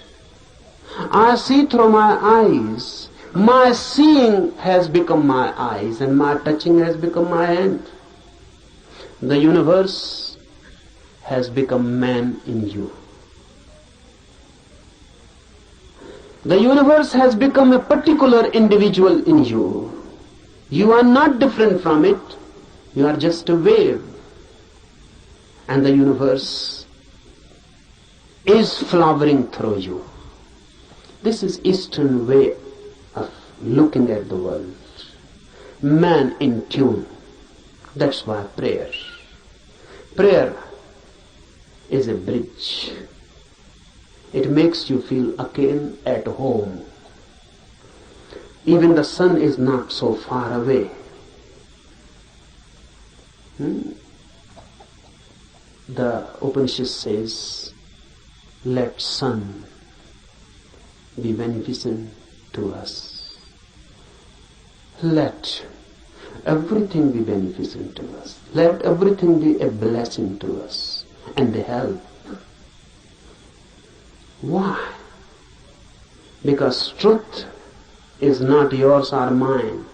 I see through my eyes. My seeing has become my eyes, and my touching has become my hand. The universe has become man in you. The universe has become a particular individual in you. You are not different from it. You are just a wave. And the universe is flowering through you. This is Eastern way of looking at the world. Man in tune. That's why prayer. Prayer is a bridge. It makes you feel again at home. Even the sun is not so far away. The Upanishad says, let sun be beneficent to us. Let everything be beneficent to us. Let everything be a blessing to us and a help. Why? Because truth is not yours or mine.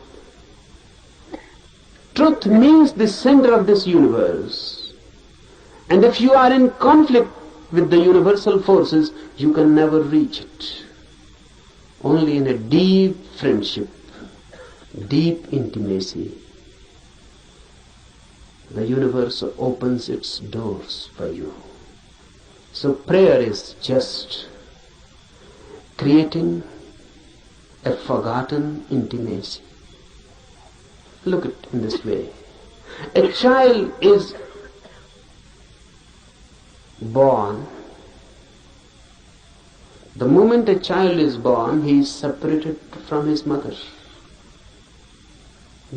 Truth means the center of this universe. And if you are in conflict with the universal forces, you can never reach it. Only in a deep friendship, deep intimacy, the universe opens its doors for you. So prayer is just creating a forgotten intimacy. Look at it in this way. A child is born. The moment a child is born, he is separated from his mother.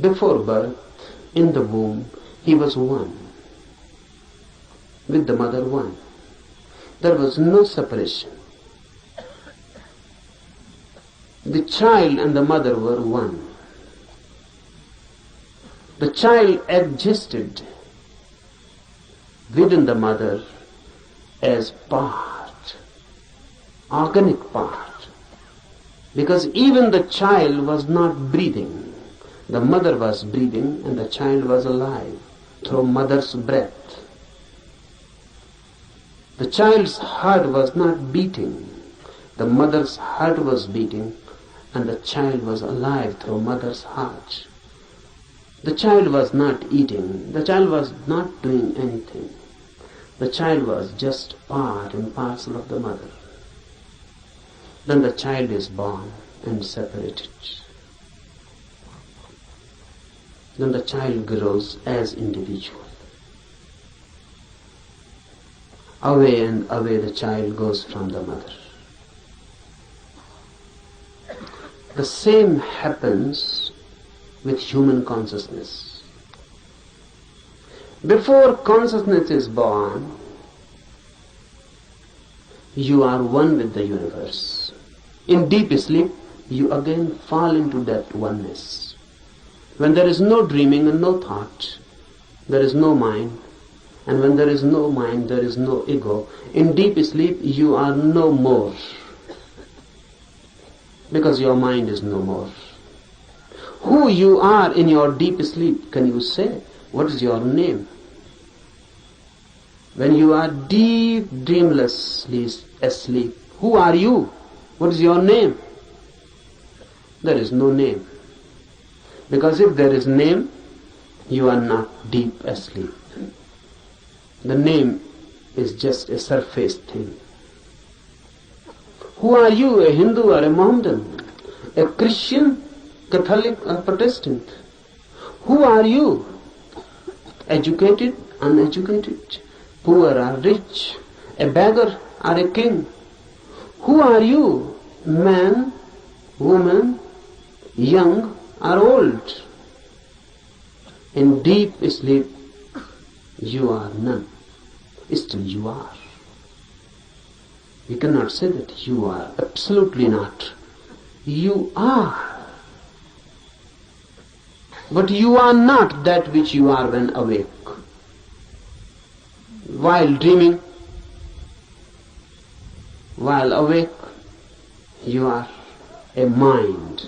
Before birth, in the womb, he was one. With the mother, one. There was no separation. The child and the mother were one. The child existed within the mother as part, organic part. Because even the child was not breathing. The mother was breathing and the child was alive through mother's breath. The child's heart was not beating. The mother's heart was beating and the child was alive through mother's heart. The child was not eating. The child was not doing anything. The child was just part and parcel of the mother. Then the child is born and separated. Then the child grows as individual. Away and away the child goes from the mother. The same happens with human consciousness. Before consciousness is born, you are one with the universe. In deep sleep, you again fall into that oneness. When there is no dreaming and no thought, there is no mind. And when there is no mind, there is no ego. In deep sleep, you are no more. Because your mind is no more. Who you are in your deep sleep, can you say? What is your name? When you are deep, dreamlessly asleep, who are you? What is your name? There is no name. Because if there is name, you are not deep asleep. The name is just a surface thing. Who are you, a Hindu or a Mohammedan? A Christian, Catholic or Protestant? Who are you? Educated, uneducated, poor or rich, a beggar or a king? Who are you? Man, woman, young or old? In deep sleep, you are none. Still you are. You cannot say that you are. Absolutely not. You are. But you are not that which you are when awake. While dreaming, while awake, you are a mind.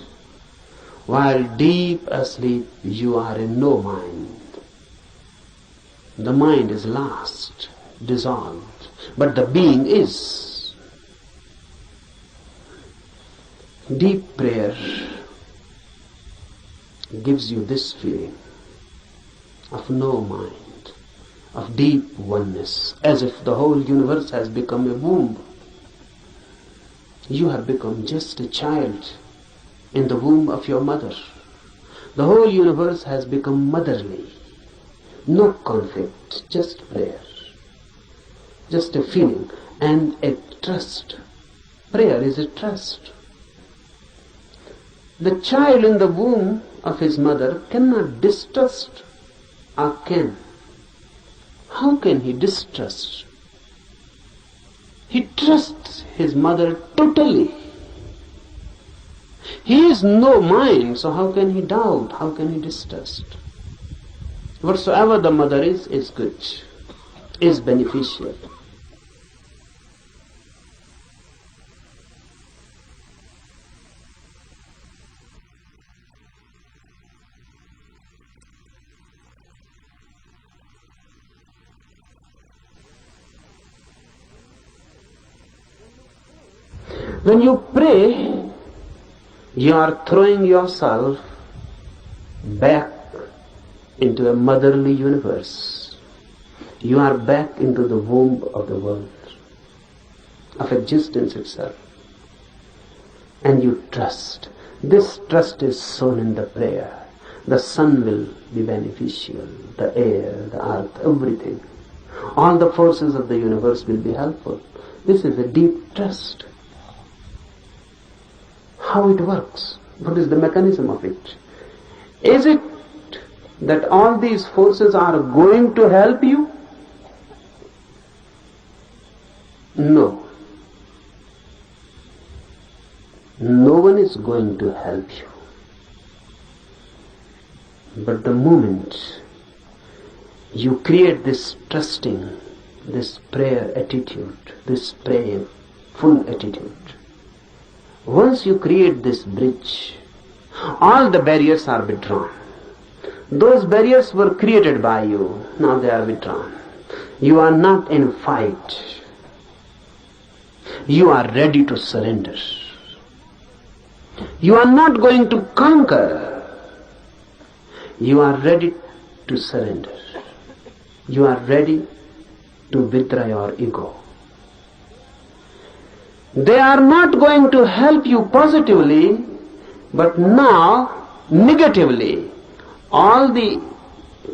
While deep asleep, you are a no mind. The mind is lost, dissolved, but the being is. Deep prayer gives you this feeling of no mind, of deep oneness, as if the whole universe has become a womb. You have become just a child in the womb of your mother. The whole universe has become motherly. No conflict, just prayer. Just a feeling and a trust. Prayer is a trust. The child in the womb of his mother cannot distrust, or can. How can he distrust? He trusts his mother totally. He is no mind, so how can he doubt? How can he distrust? Whatsoever the mother is good, is beneficial. When you pray, you are throwing yourself back into a motherly universe. You are back into the womb of the world, of existence itself. And you trust. This trust is sown in the prayer. The sun will be beneficial, the air, the earth, everything. All the forces of the universe will be helpful. This is a deep trust. How it works? What is the mechanism of it? Is it that all these forces are going to help you? No. No one is going to help you. But the moment you create this trusting, this prayer attitude, this prayerful attitude, once you create this bridge, all the barriers are withdrawn. Those barriers were created by you, now they are withdrawn. You are not in fight. You are ready to surrender. You are not going to conquer. You are ready to surrender. You are ready to withdraw your ego. They are not going to help you positively, but now negatively. All the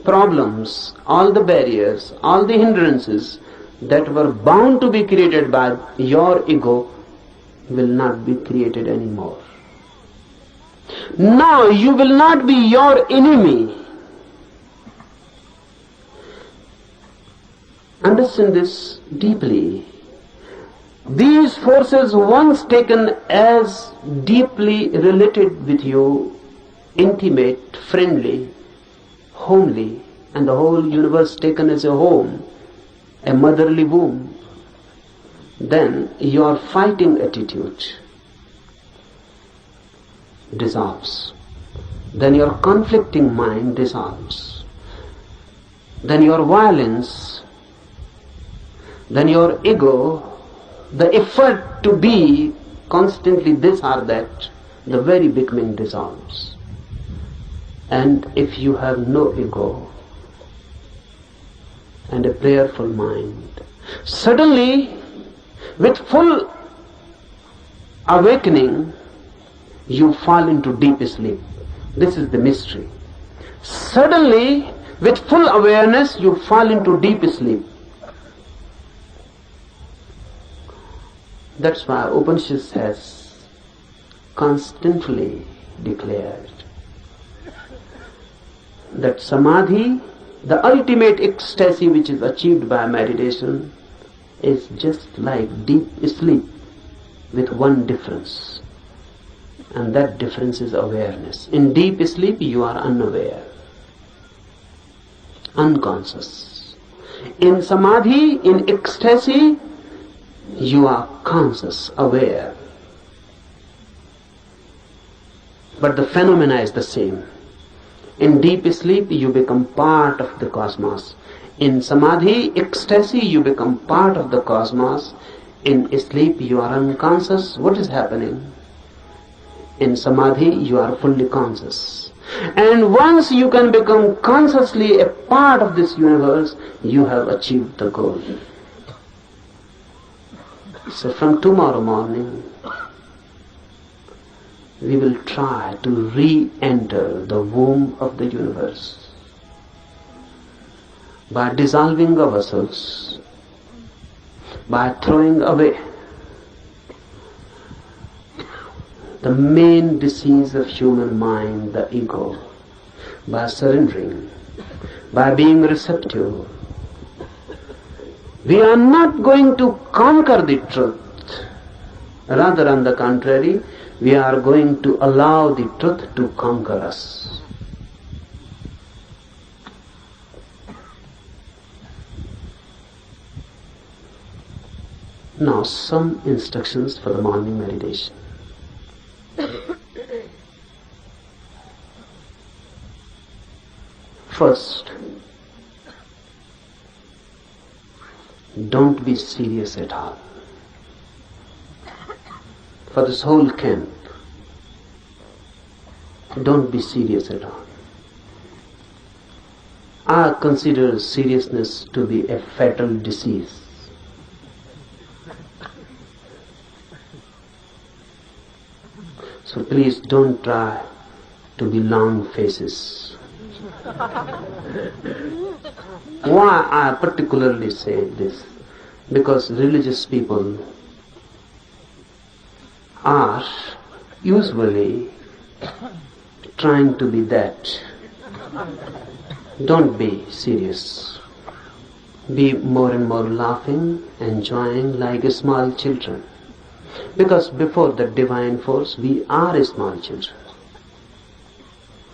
problems, all the barriers, all the hindrances that were bound to be created by your ego will not be created anymore. Now you will not be your enemy. Understand this deeply. These forces, once taken as deeply related with you, intimate, friendly, homely, and the whole universe taken as a home, a motherly womb, then your fighting attitude dissolves. Then your conflicting mind dissolves. Then your violence, then your ego, the effort to be constantly this or that, the very beginning dissolves. And if you have no ego and a prayerful mind, suddenly, with full awakening, you fall into deep sleep. This is the mystery. Suddenly, with full awareness, you fall into deep sleep. That's why Upanishad has constantly declared that samadhi, the ultimate ecstasy which is achieved by meditation, is just like deep sleep with one difference. And that difference is awareness. In deep sleep you are unaware, unconscious. In samadhi, in ecstasy, you are conscious, aware. But the phenomena is the same. In deep sleep you become part of the cosmos. In samadhi, ecstasy, you become part of the cosmos. In sleep you are unconscious. What is happening? In samadhi, you are fully conscious. And once you can become consciously a part of this universe, you have achieved the goal. So from tomorrow morning, we will try to re-enter the womb of the universe by dissolving ourselves, by throwing away the main disease of human mind, the ego, by surrendering, by being receptive. We are not going to conquer the truth. Rather, on the contrary, we are going to allow the truth to conquer us. Now, some instructions for the morning meditation. First, don't be serious at all. For this whole camp, don't be serious at all. I consider seriousness to be a fatal disease. So please don't try to be long faces. Why I particularly say this? Because religious people are usually trying to be that. Don't be serious. Be more and more laughing, enjoying like small children. Because before the divine force, we are small children.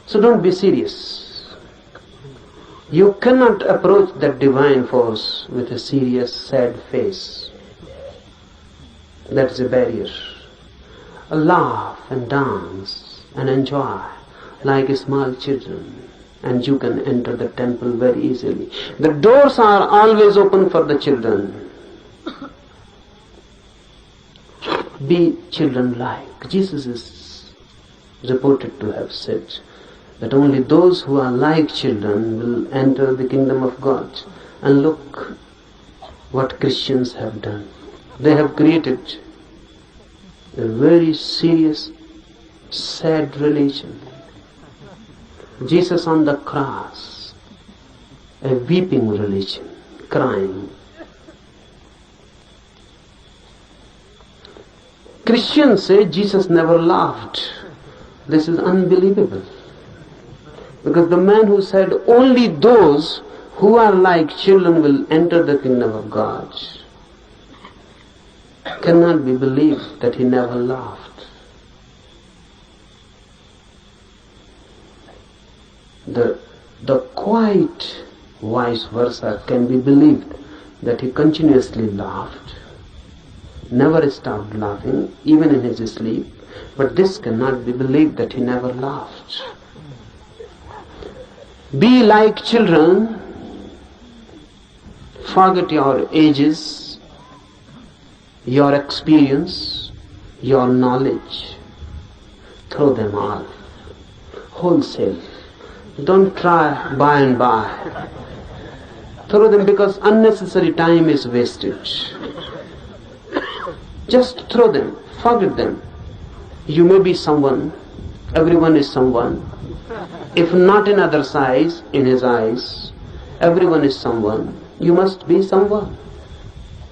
So don't be serious. You cannot approach that divine force with a serious, sad face. That is a barrier. Laugh and dance and enjoy like small children, and you can enter the temple very easily. The doors are always open for the children. Be children-like. Jesus is reported to have said that only those who are like children will enter the kingdom of God. And look what Christians have done. They have created a very serious, sad religion. Jesus on the cross, a weeping religion, crying. Christians say Jesus never laughed. This is unbelievable. Because the man who said only those who are like children will enter the kingdom of God cannot be believed that he never laughed. The quite vice versa can be believed, that he continuously laughed, never stopped laughing, even in his sleep, but this cannot be believed that he never laughed. Be like children, forget your ages, your experience, your knowledge, throw them all, wholesale. Don't try by and by. Throw them, because unnecessary time is wasted. Just throw them, forget them. You may be someone, everyone is someone. If not in other eyes, in his eyes, everyone is someone. You must be someone.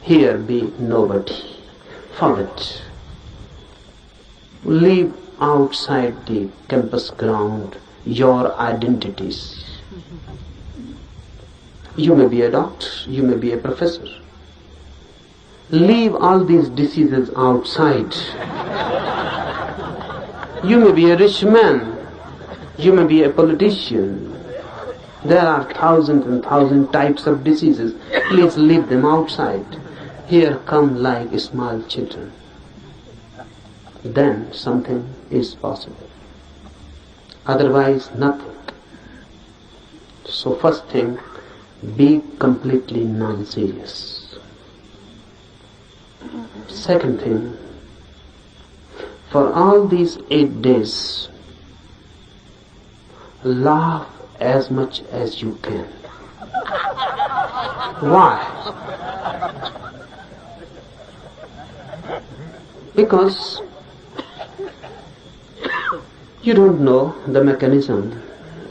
Here be nobody. Forget. Leave outside the campus ground your identities. You may be a doctor, you may be a professor. Leave all these diseases outside. You may be a rich man, you may be a politician. There are thousands and thousands types of diseases. Please leave them outside. Here come like small children. Then something is possible. Otherwise, nothing. So first thing, be completely non-serious. Second thing, For all these 8 days, laugh as much as you can. Why? Because you don't know the mechanism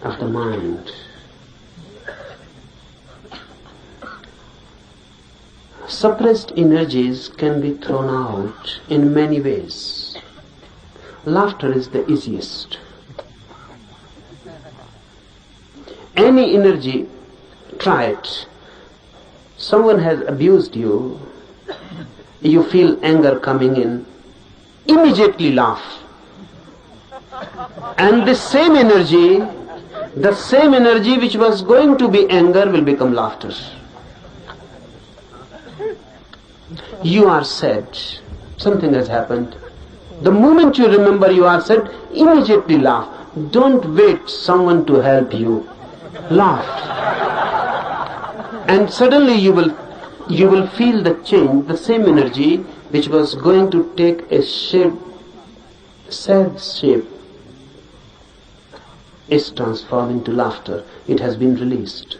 of the mind. Suppressed energies can be thrown out in many ways. Laughter is the easiest. Any energy, try it. Someone has abused you, you feel anger coming in, immediately laugh. And the same energy which was going to be anger will become laughter. You are sad, something has happened. The moment you remember you are sad, immediately laugh. Don't wait someone to help you. Laugh. And suddenly you will feel the change, the same energy which was going to take a shape, sad shape, is transformed into laughter. It has been released.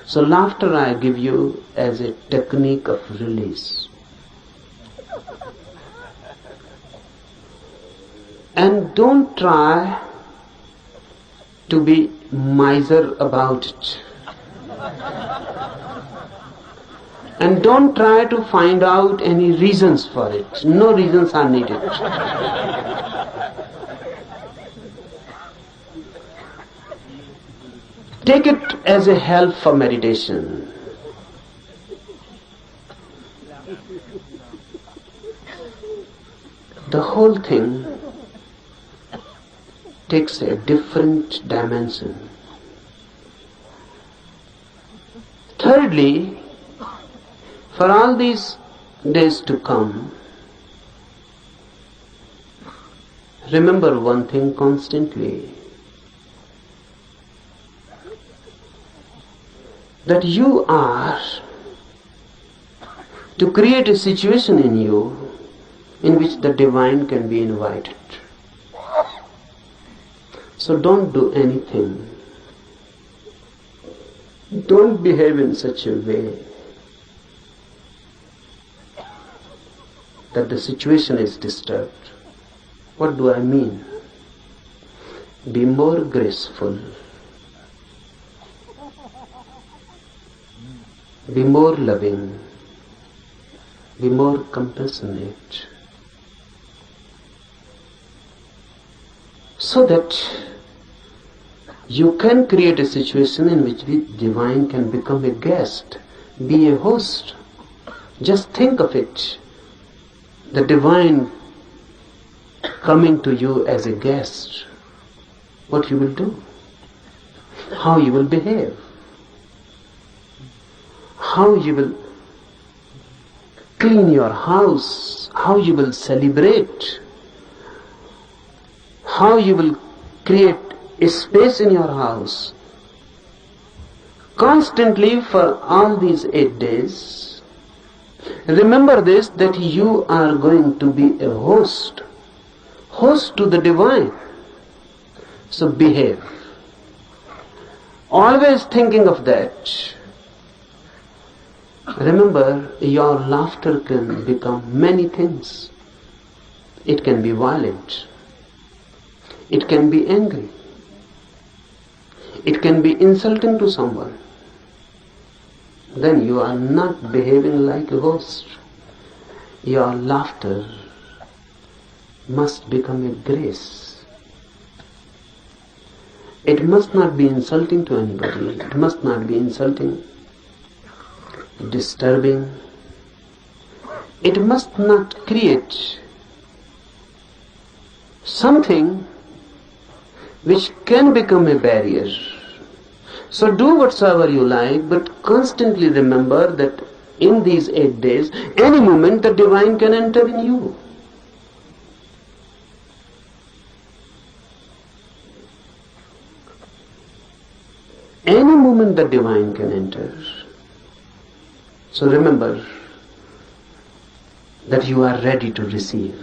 So laughter I give you as a technique of release. And don't try to be miser about it. And don't try to find out any reasons for it. No reasons are needed. Take it as a help for meditation. The whole thing takes a different dimension. Thirdly, for all these days to come, remember one thing constantly, that you are to create a situation in you in which the divine can be invited. So don't do anything. Don't behave in such a way that the situation is disturbed. What do I mean? Be more graceful. Be more loving. Be more compassionate. So that you can create a situation in which the divine can become a guest, be a host. Just think of it. The divine coming to you as a guest. What you will do? How you will behave? How you will clean your house? How you will celebrate? How you will create a space in your house. Constantly for all these 8 days, remember this, that you are going to be a host to the divine. So behave. Always thinking of that. Remember, your laughter can become many things. It can be violent. It can be angry. It can be insulting to someone. Then you are not behaving like a host. Your laughter must become a grace. It must not be insulting to anybody. It must not be insulting, disturbing. It must not create something which can become a barrier. So do whatsoever you like, but constantly remember that in these 8 days, any moment the divine can enter in you. Any moment the divine can enter. So remember that you are ready to receive.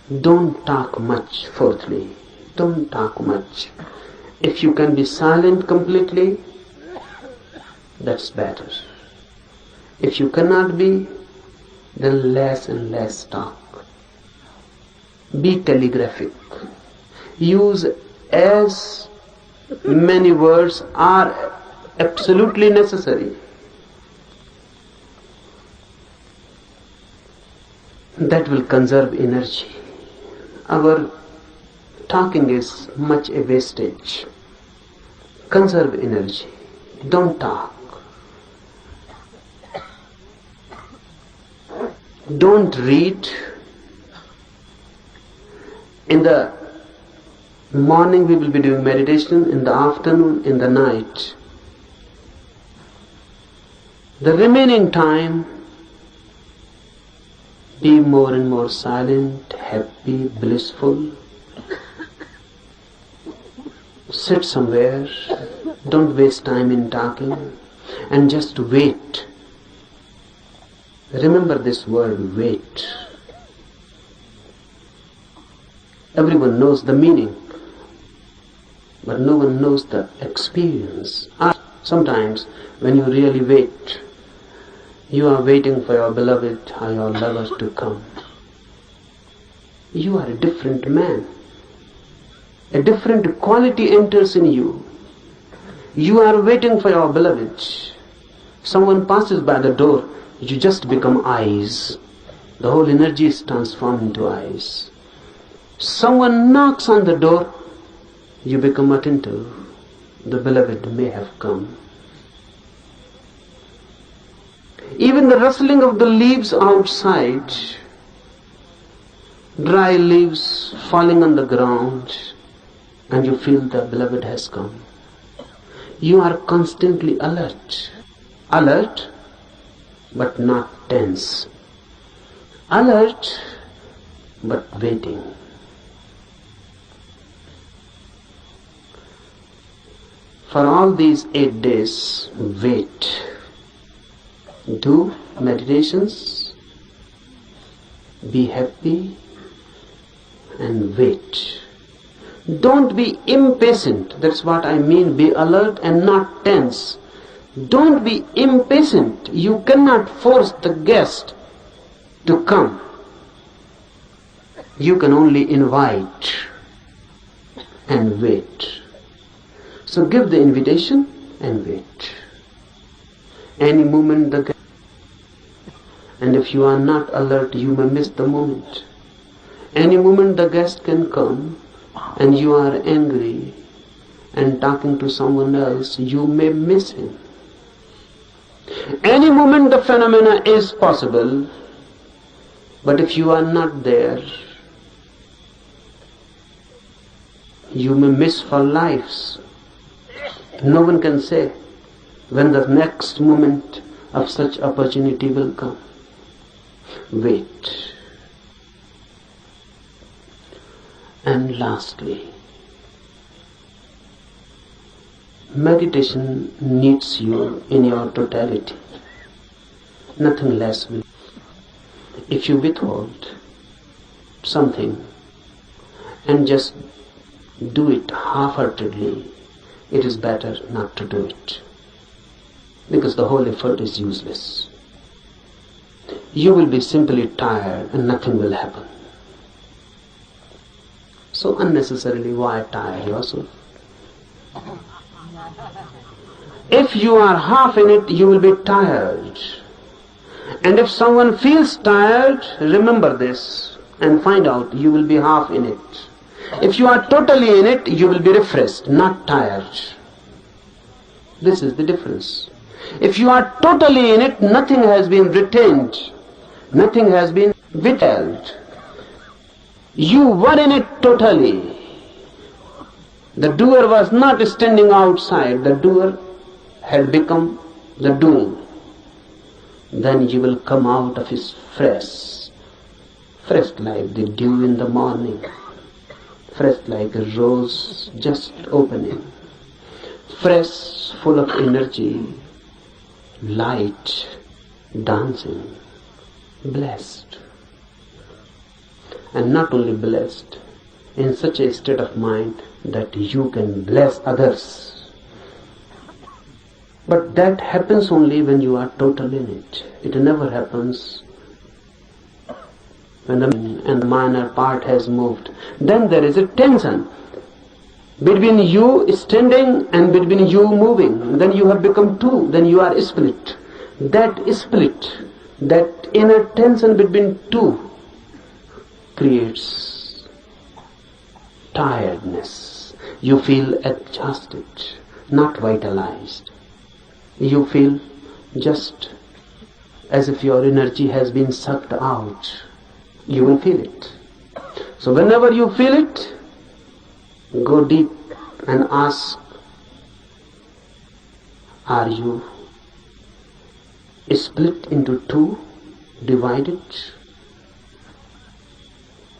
Don't talk much. Fourthly, don't talk much. If you can be silent completely, that's better. If you cannot be, then less and less talk. Be telegraphic. Use as many words are absolutely necessary. That will conserve energy. Our talking is much a wastage. Conserve energy. Don't talk. Don't read. In the morning we will be doing meditation, in the afternoon, in the night. The remaining time, be more and more silent, happy, blissful. Sit somewhere, don't waste time in talking, and just wait. Remember this word, wait. Everyone knows the meaning, but no one knows the experience. Sometimes when you really wait, you are waiting for your beloved or your lover to come. You are a different man. A different quality enters in you. You are waiting for your beloved. Someone passes by the door, you just become eyes. The whole energy is transformed into eyes. Someone knocks on the door, you become attentive. The beloved may have come. Even the rustling of the leaves outside, dry leaves falling on the ground, and you feel the beloved has come. You are constantly alert. Alert, but not tense. Alert, but waiting. For all these 8 days, wait. Do meditations, be happy, and wait. Don't be impatient. That's what I mean. Be alert and not tense. Don't be impatient. You cannot force the guest to come. You can only invite and wait. So give the invitation and wait. Any moment the guest, and if you are not alert, you may miss the moment. Any moment the guest can come, and you are angry and talking to someone else, you may miss him. Any moment the phenomena is possible, but if you are not there, you may miss for lives. No one can say when the next moment of such opportunity will come. Wait. And lastly, meditation needs you in your totality. Nothing less will. If you withhold something and just do it half-heartedly, it is better not to do it, because the whole effort is useless. You will be simply tired and nothing will happen. So unnecessarily, why tire yourself? If you are half in it, you will be tired. And if someone feels tired, remember this and find out you will be half in it. If you are totally in it, you will be refreshed, not tired. This is the difference. If you are totally in it, nothing has been retained, nothing has been withheld. You were in it totally. The doer was not standing outside, the doer had become the doing. Then you will come out of his fresh like the dew in the morning, fresh like a rose just opening, fresh, full of energy, light, dancing, blessed. and not only blessed, in such a state of mind that you can bless others. But that happens only when you are total in it. It never happens when the minor part has moved. Then there is a tension between you standing and between you moving. Then you have become two, then you are split. That split, that inner tension between two creates tiredness. You feel exhausted, not vitalized. You feel just as if your energy has been sucked out. You will feel it. So whenever you feel it, go deep and ask, are you split into two, divided?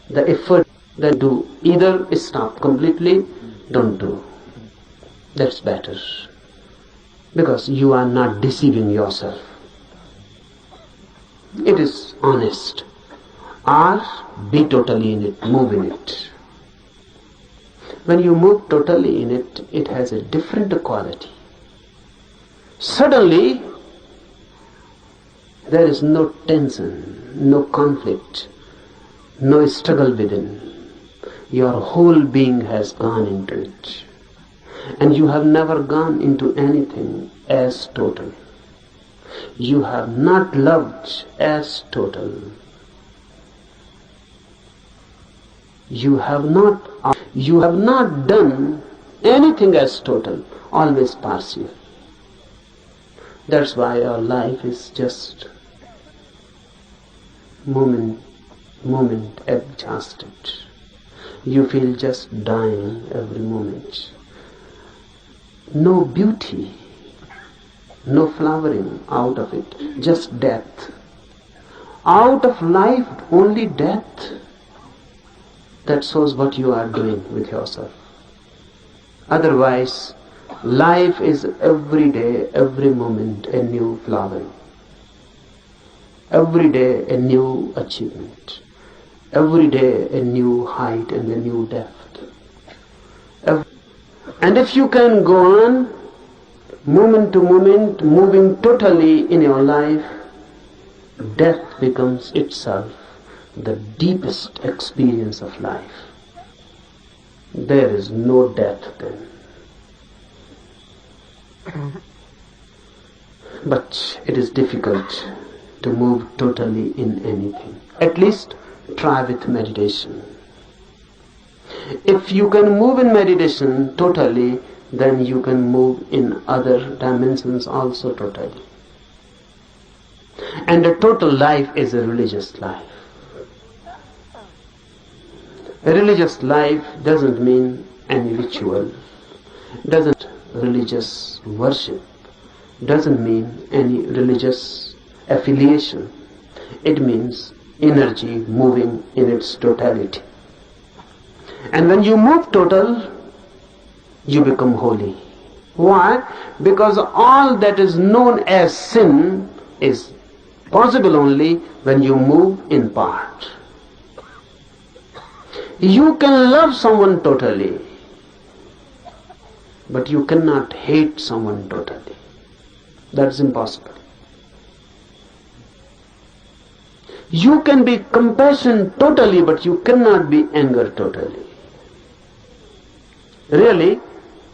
The effort that do, either stop completely, don't do. That's better. Because you are not deceiving yourself. It is honest. Or be totally in it, move in it. When you move totally in it, it has a different quality. Suddenly, there is no tension, no conflict, no struggle within. Your whole being has gone into it. And you have never gone into anything as total. You have not loved as total. You have not done anything as total, always partial. That's why your life is just moment exhausted. You feel just dying every moment. No beauty, no flowering out of it, just death. Out of life, only death. That shows what you are doing with yourself. Otherwise, life is every day, every moment a new flowering. Every day a new achievement. Every day a new height and a new depth. And if you can go on, moment to moment, moving totally in your life, death becomes itself the deepest experience of life. There is no death then. But it is difficult to move totally in anything. At least try with meditation. If you can move in meditation totally, then you can move in other dimensions also totally. And a total life is a religious life. A religious life doesn't mean any ritual, doesn't religious worship, doesn't mean any religious affiliation. It means energy moving in its totality. And when you move total, you become holy. Why? Because all that is known as sin is possible only when you move in part. You can love someone totally, but you cannot hate someone totally. That's impossible. You can be compassion totally, but you cannot be anger totally. Really,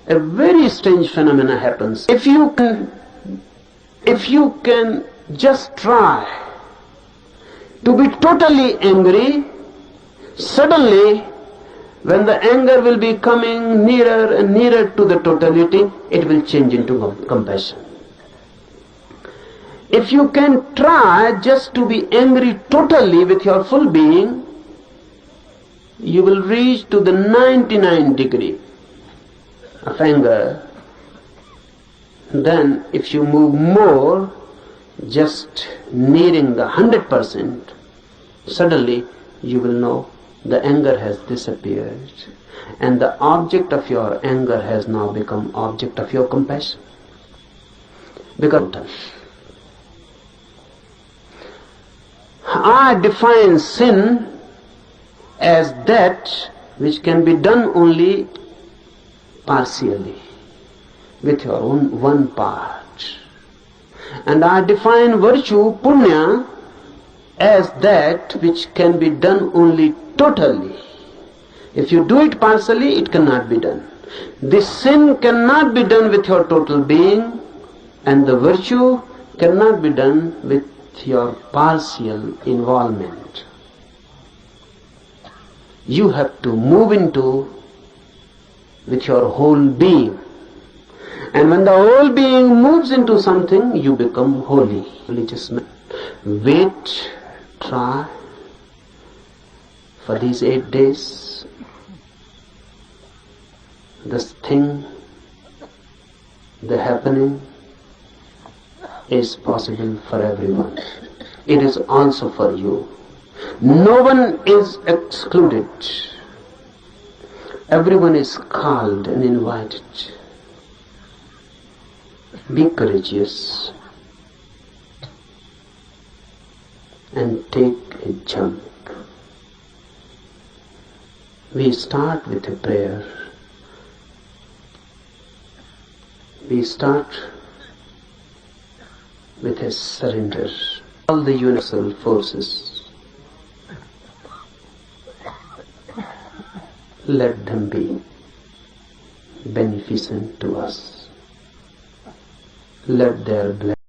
a very strange phenomena happens. If you can just try to be totally angry, suddenly when the anger will be coming nearer and nearer to the totality, it will change into compassion. If you can try just to be angry totally with your full being, you will reach to the 99 degree of anger. Then if you move more, just nearing the 100%, suddenly you will know the anger has disappeared, and the object of your anger has now become object of your compassion. Because I define sin as that which can be done only partially, with your own one part. And I define virtue, punya, as that which can be done only totally. If you do it partially, it cannot be done. This sin cannot be done with your total being, and the virtue cannot be done with your partial involvement. You have to move into with your whole being. And when the whole being moves into something, you become holy. Religious man. Wait, try for these 8 days. This thing, the happening, is possible for everyone. It is also for you. No one is excluded. Everyone is called and invited. Be courageous and take a jump. We start with a prayer. We start with a surrender. All the universal forces, let them be beneficent to us. Let their blessing